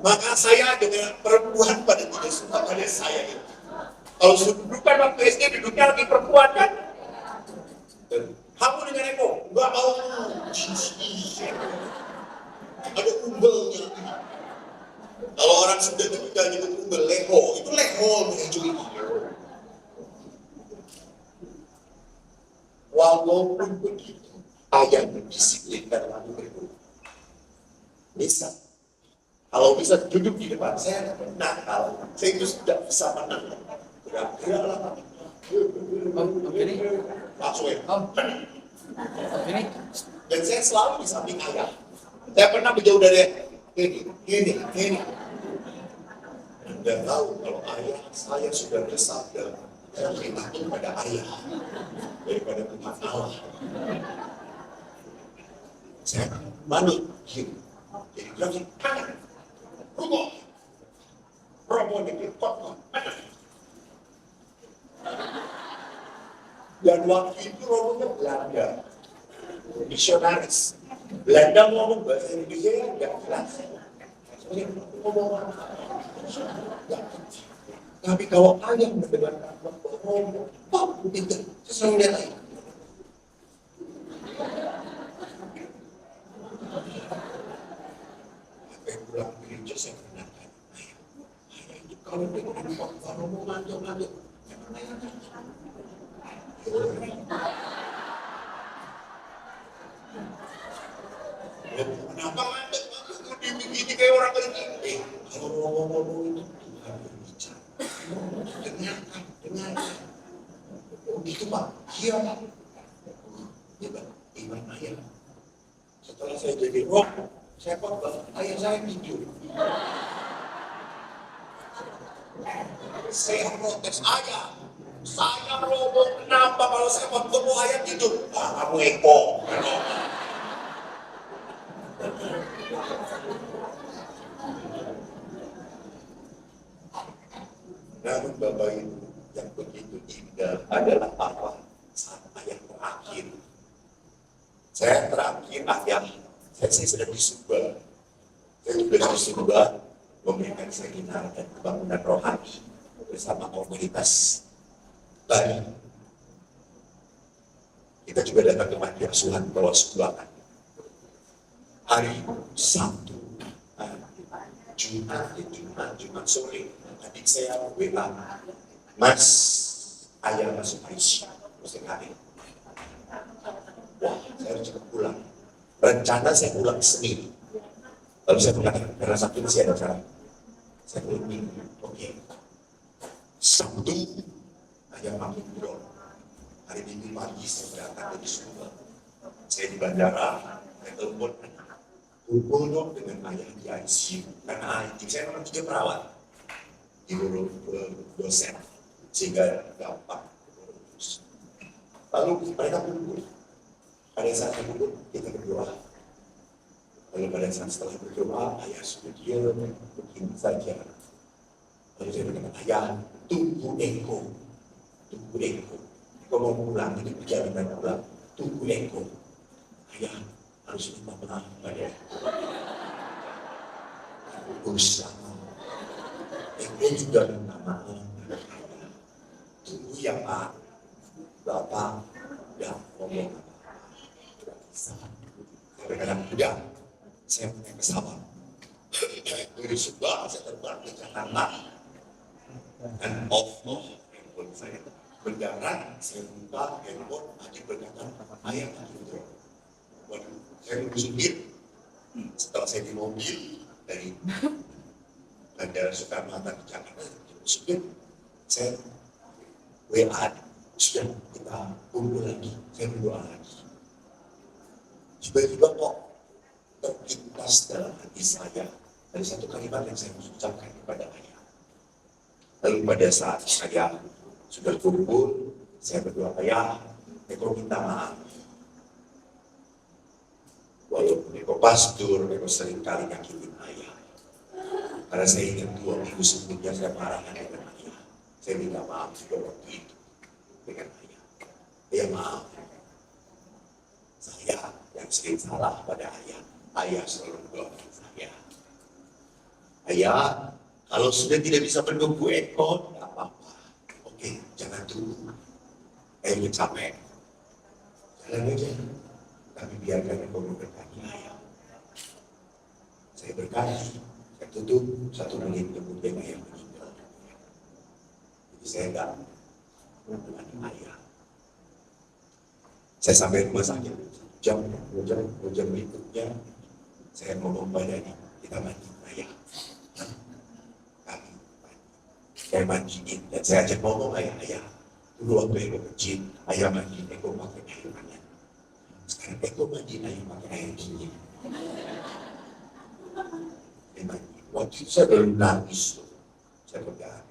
A: maka saya dengan perempuan pada tidak suka pada saya itu. Kalau dudukan waktu SD duduknya lagi perempuan kan? Kamu dengan Eko nggak mau ada umbelnya. Kalau orang sudah duduknya itu umbel leho, itu leho menuju ini. Walaupun begitu, ayah mendisiplinkan lalu berdoa. Bisa. Kalau bisa duduk di depan saya nakal, saya itu sudah bisa menang. Gerak-geraklah. Langsung ya. Dan saya selalu di samping ayah. Saya pernah berjauh dari ini. Anda tahu kalau ayah saya sudah bersabda, saya lebih takut pada ayah daripada Tuhan Allah. Saya manut, jadi bilang, mana? Romo, Romo ini kok mana? Dan waktu itu Romonya Belanda, misionaris. Belanda ngomong bahasa Indonesia yang nggak jelas. Tapi kalau kalian mendengarkan Romo, pintar, saya selalu lihat aja. Pulang gereja saya kenalkan, ayah itu kalau dengan Pak Romo ngantuk-ngantuk, kenapa ngantuk? Begini kayak orang begini. Kalau Romo ngomong itu Tuhan berbicara. Dengarkan. Oh gitu Pak, iya Pak. Iya Pak, iman ayah. Setelah saya jadi roh, saya khotbah, ayah saya tidur. Saya protes ayah. Saya Romo, kenapa kalau saya khotbah ayah tidur? Ah, kamu eko. Namun Bapak Ibu yang begitu indah adalah apa? Saat ayah terakhir. Saya terakhir ayah. Saya sudah disubah. Saya sudah disubah memberikan seminar dan pembangunan rohani bersama komunitas Bali. Kita juga datang ke panti asuhan bawa sumbangan. Hari Sabtu, Jumat sore, adik saya WA, Mas, ayah masuk ICU, masuk hari. Wah, saya harus cepat pulang. Rencana saya pulang Senin. Lalu saya berkata, karena Sabtu masih ada acara. Saya pulang Minggu, oke. Sabtu, ayah makin buruk. Hari Minggu pagi saya berangkat dari Sumba. Saya di bandara, saya telepon, kumpul dong dengan ayah di ICU. Karena ICU saya memang juga perawat. Di dosen, sehingga gampang. Lalu mereka kumpul. Pada saat kumpul, kita berdoa. Lalu pada saat setelah berdoa, ayah sudah diam, begini saja. Lalu saya berkata, ayah, tunggu Eko. Tunggu Eko. Eko mau pulang, ini perjalanan pulang. Tunggu Eko. Ayah harus minta maaf pada Eko. Bersama. Eko juga minta maaf pada ayah. Tunggu ya Pak. Bapak udah ngomong apa? Saya berkata, udah. Saya punya pesawat. Dari Subang saya terbang ke Jakarta. Dan handphone saya mendarat, saya buka handphone, adik berkata, ayah tidur. Waduh, saya supir. Setelah saya di mobil dari Bandara Soekarno-Hatta di Jakarta, supir, saya WA, sudah kita kumpul lagi, saya berdoa lagi. Tiba-tiba kok terlintas dalam hati saya dari satu kalimat yang saya ucapkan kepada ayah. Lalu pada saat saya sudah kumpul, saya berdoa, ayah, Eko minta maaf. Walaupun Eko pastur, Eko sering kali nyakitin ayah. Karena saya ingat 2 minggu sebelumnya saya marah dengan ayah. Saya minta maaf juga waktu itu dengan ayah. Ayah maaf. Saya yang sering salah pada ayah. Ayah selalu mendoakan saya. Ayah, kalau sudah tidak bisa menunggu Eko, tidak apa-apa. Oke, jangan tunggu. Ayah capek. Jalan aja. Tapi biarkan Eko memberkati ayah. Saya berkati. Saya tutup 1 menit kemudian ayah meninggal. Jadi saya tidak mengenali ayah. Saya sampai rumah sakit. Jam berikutnya saya ngomong pada dia, kita mandi ayah. Kami mandi. Saya mandiin dan saya ajak ngomong ayah. Dulu waktu Eko kecil, ayah mandiin Eko pakai air hangat. Sekarang Eko mandiin ayah pakai air dingin. Saya mandi. Waktu itu saya belum nangis. Saya pegang.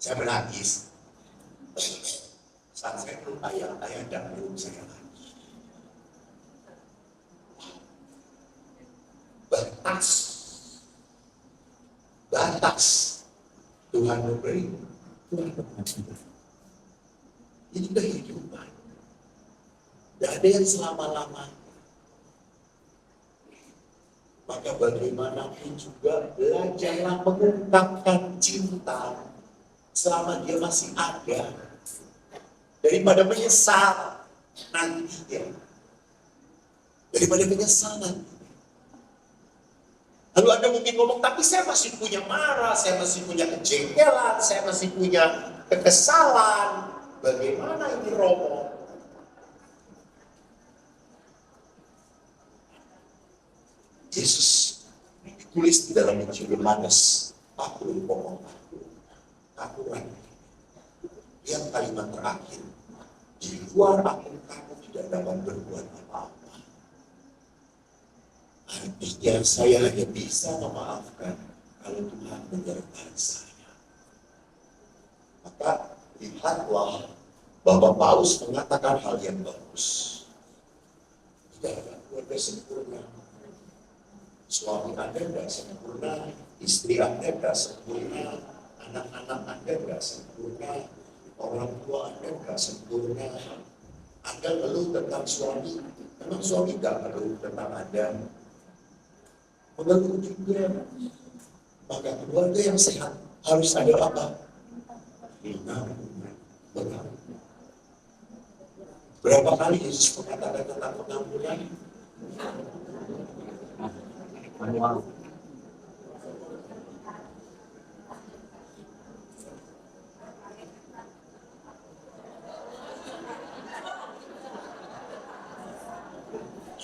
A: Saya menangis. Saat saya peluk ayah tidak peluk saya lagi. batas. Batas. Tuhan memberi, Tuhan mengambil. Ini kehidupan. Tidak ada yang selama-lamanya. Maka bagaimanapun juga belajarlah mengungkapkan cinta selama dia masih ada. Daripada menyesal nantinya. Daripada menyesal nanti. Lalu Anda mungkin ngomong, tapi saya masih punya marah, saya masih punya kejengkelan, saya masih punya kekesalan. Bagaimana ini Romo? Yesus ditulis di dalam Injil Yohanes, aku ngomong aku lagi. Yang kalimat terakhir, di luar aku kamu tidak dapat berbuat apa-apa. Artinya saya hanya bisa memaafkan kalau Tuhan menyertai saya. Maka lihatlah bahwa Paulus mengatakan hal yang bagus. Tidak ada keluarga sempurna. Suami Anda tidak sempurna, istri Anda tidak sempurna, anak-anak Anda tidak sempurna, orang tua Anda tidak sempurna. Anda ngeluh tentang suami, memang suami tidak ngeluh tentang Anda. Mengeluh juga. Maka keluarga yang sehat harus ada apa? Pengampunan. Berapa kali Yesus mengatakan tentang pengampunan?
C: Manual.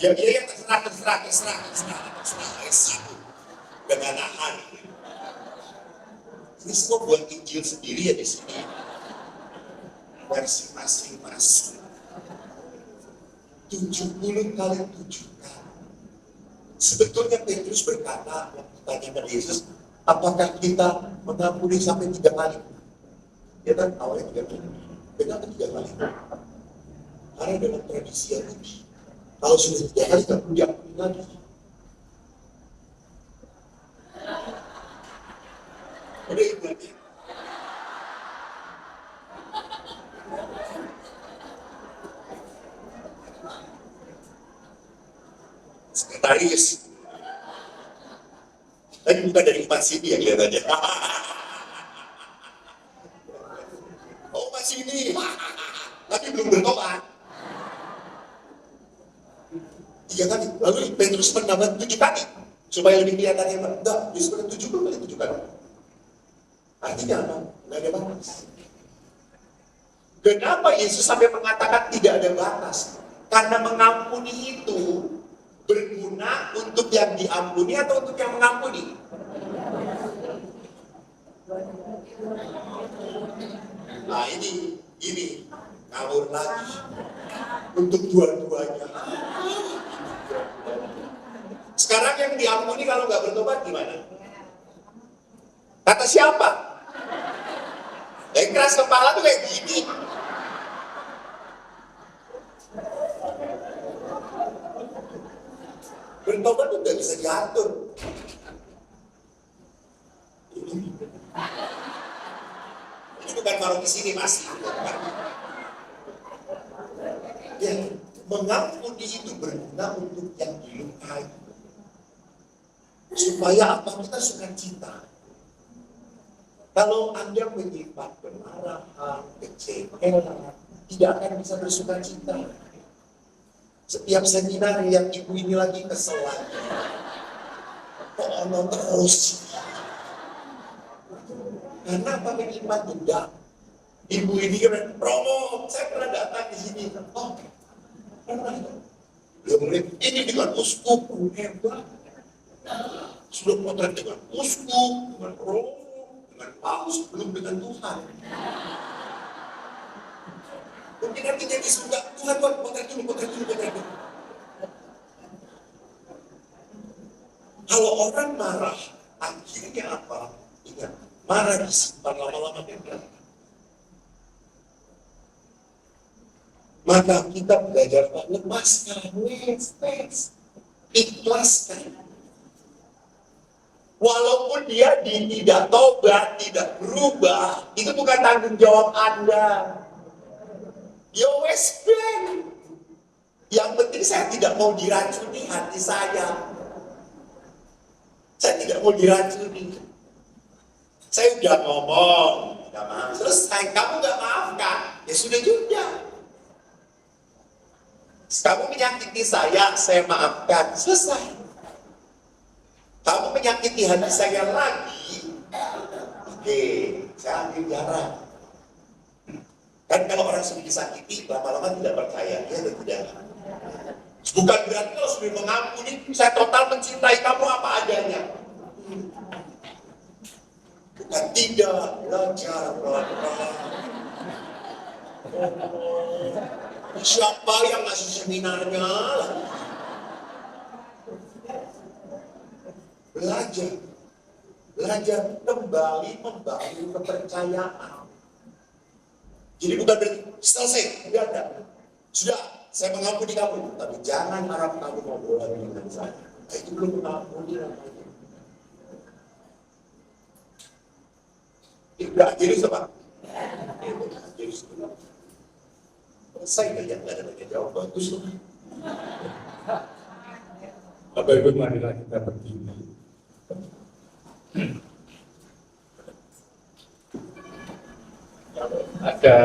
A: Ya terserah ayat 1 dengan nahan. Ini semua buat Injil sendiri ya di sini. Versi masing-masing. 70 kali 7 kali. Sebetulnya Petrus berkata waktu tanya pada Yesus, apakah kita mengampuni sampai 3 kali? Dia kan awalnya 3 kali. Kenapa 3 kali? Karena dalam tradisi Yahudi, kalau sudah 3 kali tak perlu diampuni lagi. Udah ibaratnya. Sekretaris. Tapi bukan dari umat sini ya kelihatannya. Oh umat sini. Tapi belum bertobat. 3 kali. Lalu Petrus menambah 7 kali. Supaya lebih kelihatannya. Enggak, justru 70 kali 7 kali. Artinya apa? Tidak ada batas. Kenapa Yesus sampai mengatakan tidak ada batas? Karena mengampuni itu berguna untuk yang diampuni atau untuk yang mengampuni? Nah ini ngawur lagi. Untuk dua-duanya. Sekarang yang diampuni kalau nggak bertobat gimana? Kata siapa? Yang keras kepala tuh kayak gini. Bertobat tuh nggak bisa diatur. Ini bukan baru di sini masih. Ya, mengampuni itu berguna untuk yang dilukai. Supaya apa? Kita suka cita. Kalau Anda menyimpan kemarahan, kecemasan, tidak akan bisa bersuka cita. Setiap seminar yang ibu ini lagi kesel lagi. Kok ono terus? Karena apa menyimpan dendam? Ibu ini kan promo, saya pernah datang di sini. Oh, pernah. Beliau mulai, ini dengan uskup, hebat. Sudah potret dengan uskup, dengan romo, dengan paus, belum dengan Tuhan. Mungkin nanti jadi surga, Tuhan potret dulu. Kalau orang marah, akhirnya apa? Ingat, marah disimpan lama-lama dendam. Maka kita belajar lepaskan, ikhlaskan. Walaupun dia tidak tobat, tidak berubah, itu bukan tanggung jawab Anda. Ya wes ben. Yang penting saya tidak mau diracuni hati saya. Saya tidak mau diracuni. Saya udah ngomong, minta maaf. Selesai, kamu gak maafkan, ya sudah juga. Kamu menyakiti saya maafkan, selesai. Kamu menyakiti hati saya lagi, oke, saya ambil jarak. Kan kalau orang sudah disakiti, lama-lama tidak percaya, ya atau tidak? Bukan berarti kalau sudah mengampuni, saya total mencintai kamu apa adanya. Bukan tidak, belajar pelan-pelan. Siapa yang ngasih seminarnya? Belajar kembali membangun kepercayaan. Jadi bukan berarti selesai, tidak ada. Sudah, saya mengampuni kamu, tapi jangan harap kamu ngobrol lagi dengan saya. Itu belum mengampuni namanya. Tidak, jadi sama. Jadi selesai aja, nggak ada lagi jawab, bagus loh.
B: Bapak Ibu, marilah kita berdiri. Ada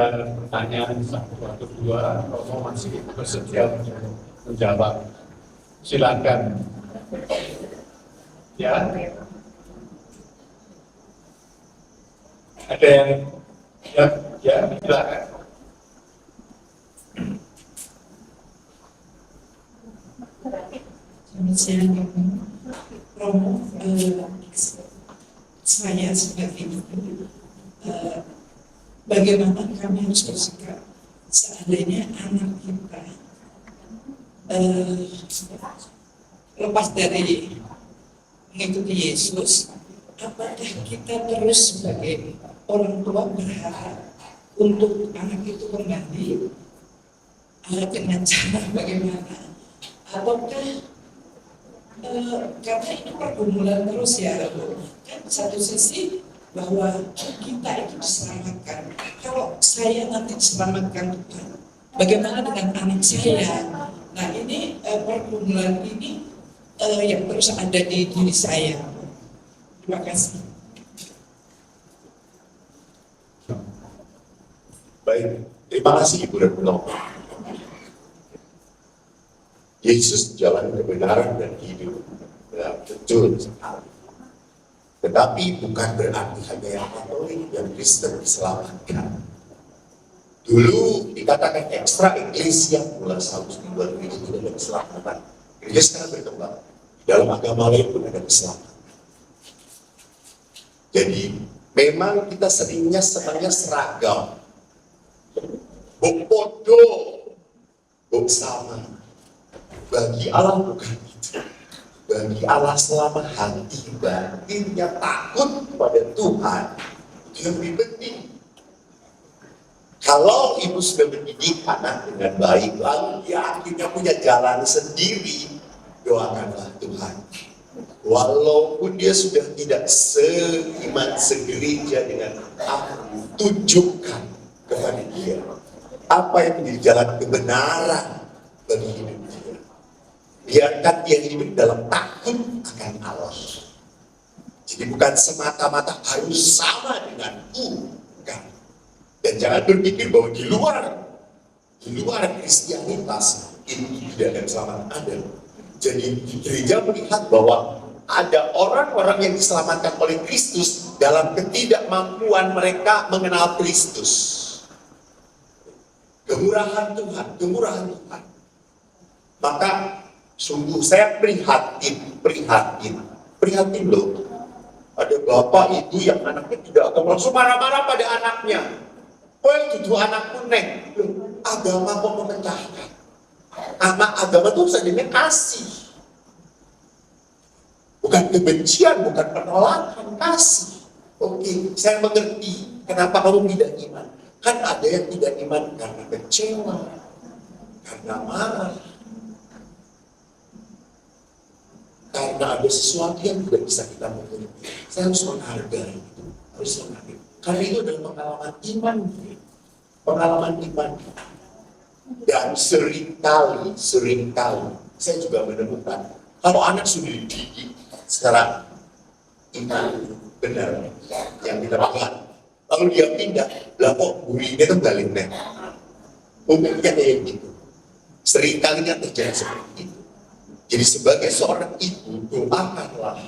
B: pertanyaan satu atau dua, kalau masih bersedia untuk menjawab, silakan. Ya, ada yang ya silakan.
D: Selamat siang, Romo. Saya sebagai ibu, bagaimana kami harus bersikap seandainya anak kita lepas dari mengikuti Yesus, apakah kita terus sebagai orang tua berharap untuk anak itu kembali dengan cara bagaimana? Ataukah karena ini pergumulan terus ya, kan satu sisi bahwa kita itu diselamatkan. Kalau saya nanti diselamatkan Tuhan, bagaimana dengan anak saya? Nah ini pergumulan ini yang terus ada di diri saya. Terima kasih.
A: Baik, terima kasih Ibu Retno. Yesus jalan kebenaran dan hidup. Ya, betul sekali. Tetapi bukan berarti hanya yang Katolik, yang Kristen diselamatkan. Dulu dikatakan ekstra eklesia mulai tahun 2000 itu ada keselamatan. Gereja sekarang berkembang. Dalam agama lain pun ada keselamatan. Jadi memang kita seringnya senangnya seragam. Bopodo, bok sama. Bagi Allah bukan itu. Bagi Allah selama hati batinnya takut kepada Tuhan, itu yang lebih penting. Kalau ibu sudah mendidik anak dengan baik, lalu dia akhirnya punya jalan sendiri, doakanlah Tuhan. Walaupun dia sudah tidak seiman segereja dengan aku, tunjukkan kepada dia apa yang menjadi jalan kebenaran bagi hidup dia. Biarkan dia hidup dalam takut akan Allah. Jadi bukan semata-mata harus sama denganku, bukan. Dan jangan berpikir bahwa di luar Kristianitas ini tidak ada keselamatan ada. Jadi gereja melihat bahwa ada orang-orang yang diselamatkan oleh Kristus dalam ketidakmampuan mereka mengenal Kristus. Kemurahan Tuhan. Maka sungguh saya prihatin loh. Ada bapak ibu yang anaknya tidak agama, langsung marah-marah pada anaknya. Yang tujuh anakku neng, agama kok memecahkan. Agama itu sebenarnya kasih. Bukan kebencian, bukan penolakan, kasih. Oke, saya mengerti kenapa kamu tidak iman. Kan ada yang tidak iman karena kecewa, karena marah, karena Karena ada sesuatu yang tidak bisa kita mengerti. Saya harus menghargai itu. Harus menghargai. Karena itu adalah pengalaman iman. Pengalaman iman. Dan seringkali saya juga menemukan kalau anak sudah dididik secara iman benar yang kita makan, lalu dia pindah, lah kok gurunya itu balik nih. Umumnya kayak gitu. Seringkali yang terjadi seperti itu. Jadi sebagai seorang ibu, doakanlah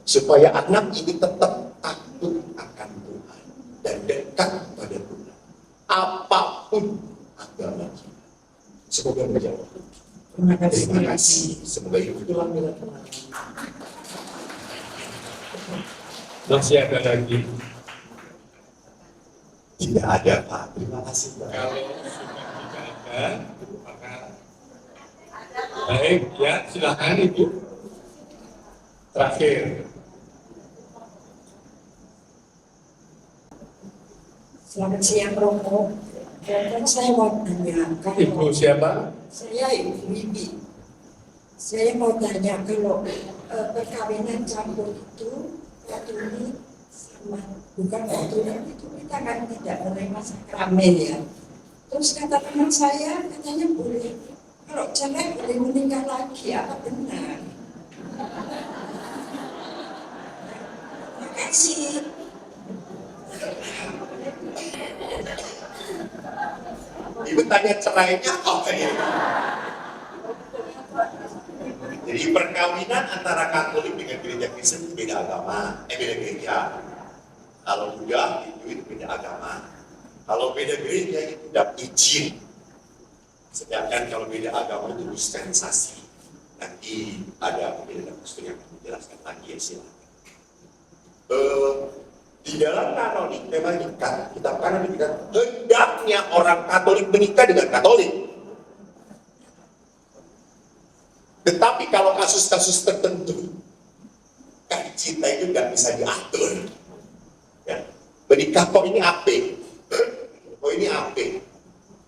A: supaya anak ini tetap takut akan Tuhan dan dekat pada Tuhan. Apapun agama kita. Semoga menjawab. Terima kasih. Semoga itu lampiran Tuhan.
B: Masih ada lagi.
A: Tidak ada, Pak. Terima kasih, Pak.
B: Kalau sudah tidak ada, maka baik ya, silakan Ibu. Terakhir.
E: Selamat siang Romo. Dan saya mau tanya,
B: Ibu
E: kalau
B: siapa?
E: saya Ibu Wibi, saya mau tanya kalau perkawinan campur itu Katolik sama bukan Katolik itu kita kan tidak menerima sakramen ya. Terus kata teman saya katanya boleh, kalau cerai boleh menikah lagi, apa benar? Terima kasih.
A: Ibu tanya cerainya apa ya? Jadi perkawinan antara Katolik dengan gereja Kristen itu beda agama, beda gereja. Kalau Buddha itu beda agama. Kalau beda gereja itu tidak izin. Sedangkan kalau beda agama itu dispensasi. Nanti ada pembeda Kristen yang menjelaskan lagi ya silakan. Di dalam Katolik memang nikah, kita karena dikatakan hendaknya orang Katolik menikah dengan Katolik. Tetapi kalau kasus-kasus tertentu, kan cinta itu nggak bisa diatur. Ya. Menikah kok ini apa? Oh ini apa?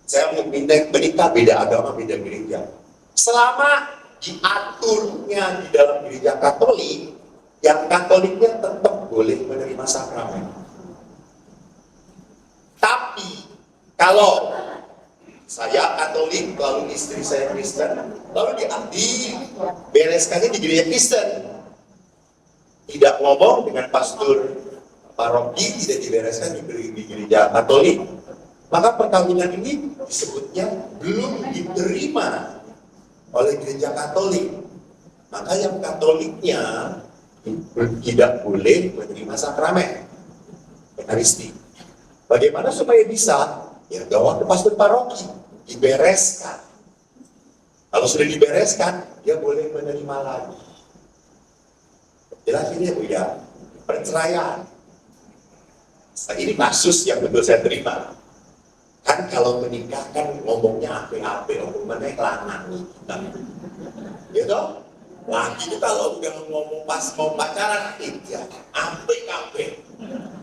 A: Saya mau minta menikah beda agama, beda gereja. Selama diaturnya di dalam gereja Katolik, yang Katoliknya tetap boleh menerima sakramen. Tapi kalau saya Katolik, lalu istri saya Kristen, lalu dibereskannya di gereja Kristen, tidak ngomong dengan pastor paroki, tidak dibereskan di gereja Katolik, maka perkawinan ini disebutnya belum diterima oleh gereja Katolik. Maka yang Katoliknya tidak boleh menerima sakramen Ekaristi. Bagaimana supaya bisa? Ya bawa ke pastor paroki, dibereskan. Kalau sudah dibereskan, dia boleh menerima lagi. Jelas ini Bu ya, perceraian. Nah, ini kasus yang betul saya terima. Kan kalau menikah kan ngomongnya ape-ape, ngomongnya lanang. Gitu? Lagi itu kalau udah ngomong pas mau pacaran, ya ape-ape.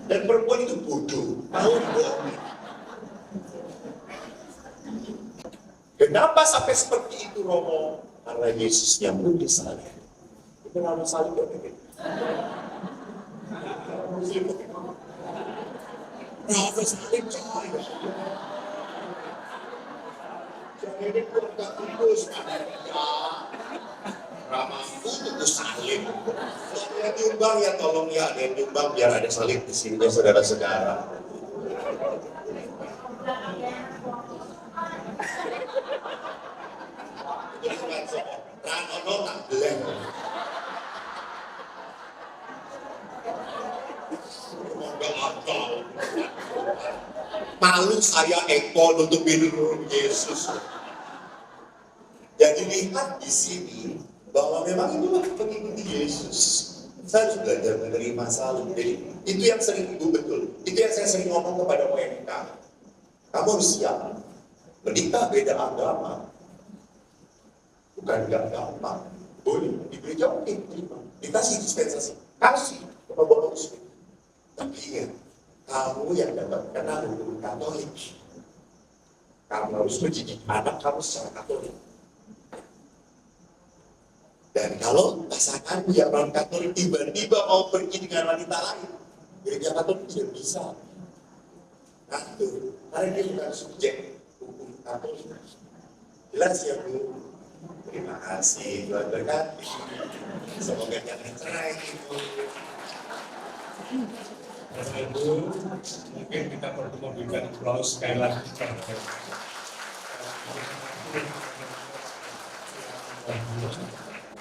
A: Dan perempuan itu bodoh, tahu bodoh. Kenapa sampai seperti itu Romo? Karena Yesus yang menulis salib. Itu nama salib ya begitu. Nama salib coy. Jadi keluarga kudus ya. Ramaku itu salib. Yang nyumbang ya tolong ya, ada yang nyumbang biar ada salib di sini ya saudara-saudara. Malu saya Eko nutupin Yesus. Jadi lihat di sini bahwa memang itulah pengikuti Yesus. Saya harus belajar menerima salib. Jadi itu yang sering ibu betul. Itu yang saya sering ngomong kepada WNK. Kamu harus siap. Menikah beda agama. Bukan gak gampang. Boleh di gereja oke terima. Dikasih dispensasi. Kasih kepada Bapak Usman. Tapi ingat, kamu yang dapat kenal hukum Katolik. Kamu harus mendidik anak kamu secara Katolik. Dan kalau pasangan yang non Katolik tiba-tiba mau pergi dengan wanita lain, gereja Katolik tidak bisa. Nah itu, karena dia bukan subjek hukum Katolik. Jelas ya Bu? Terima kasih, Tuhan berkati. Semoga jangan cerai Bu.
B: Karena itu mungkin kita perlu memberikan aplaus sekali lagi kepada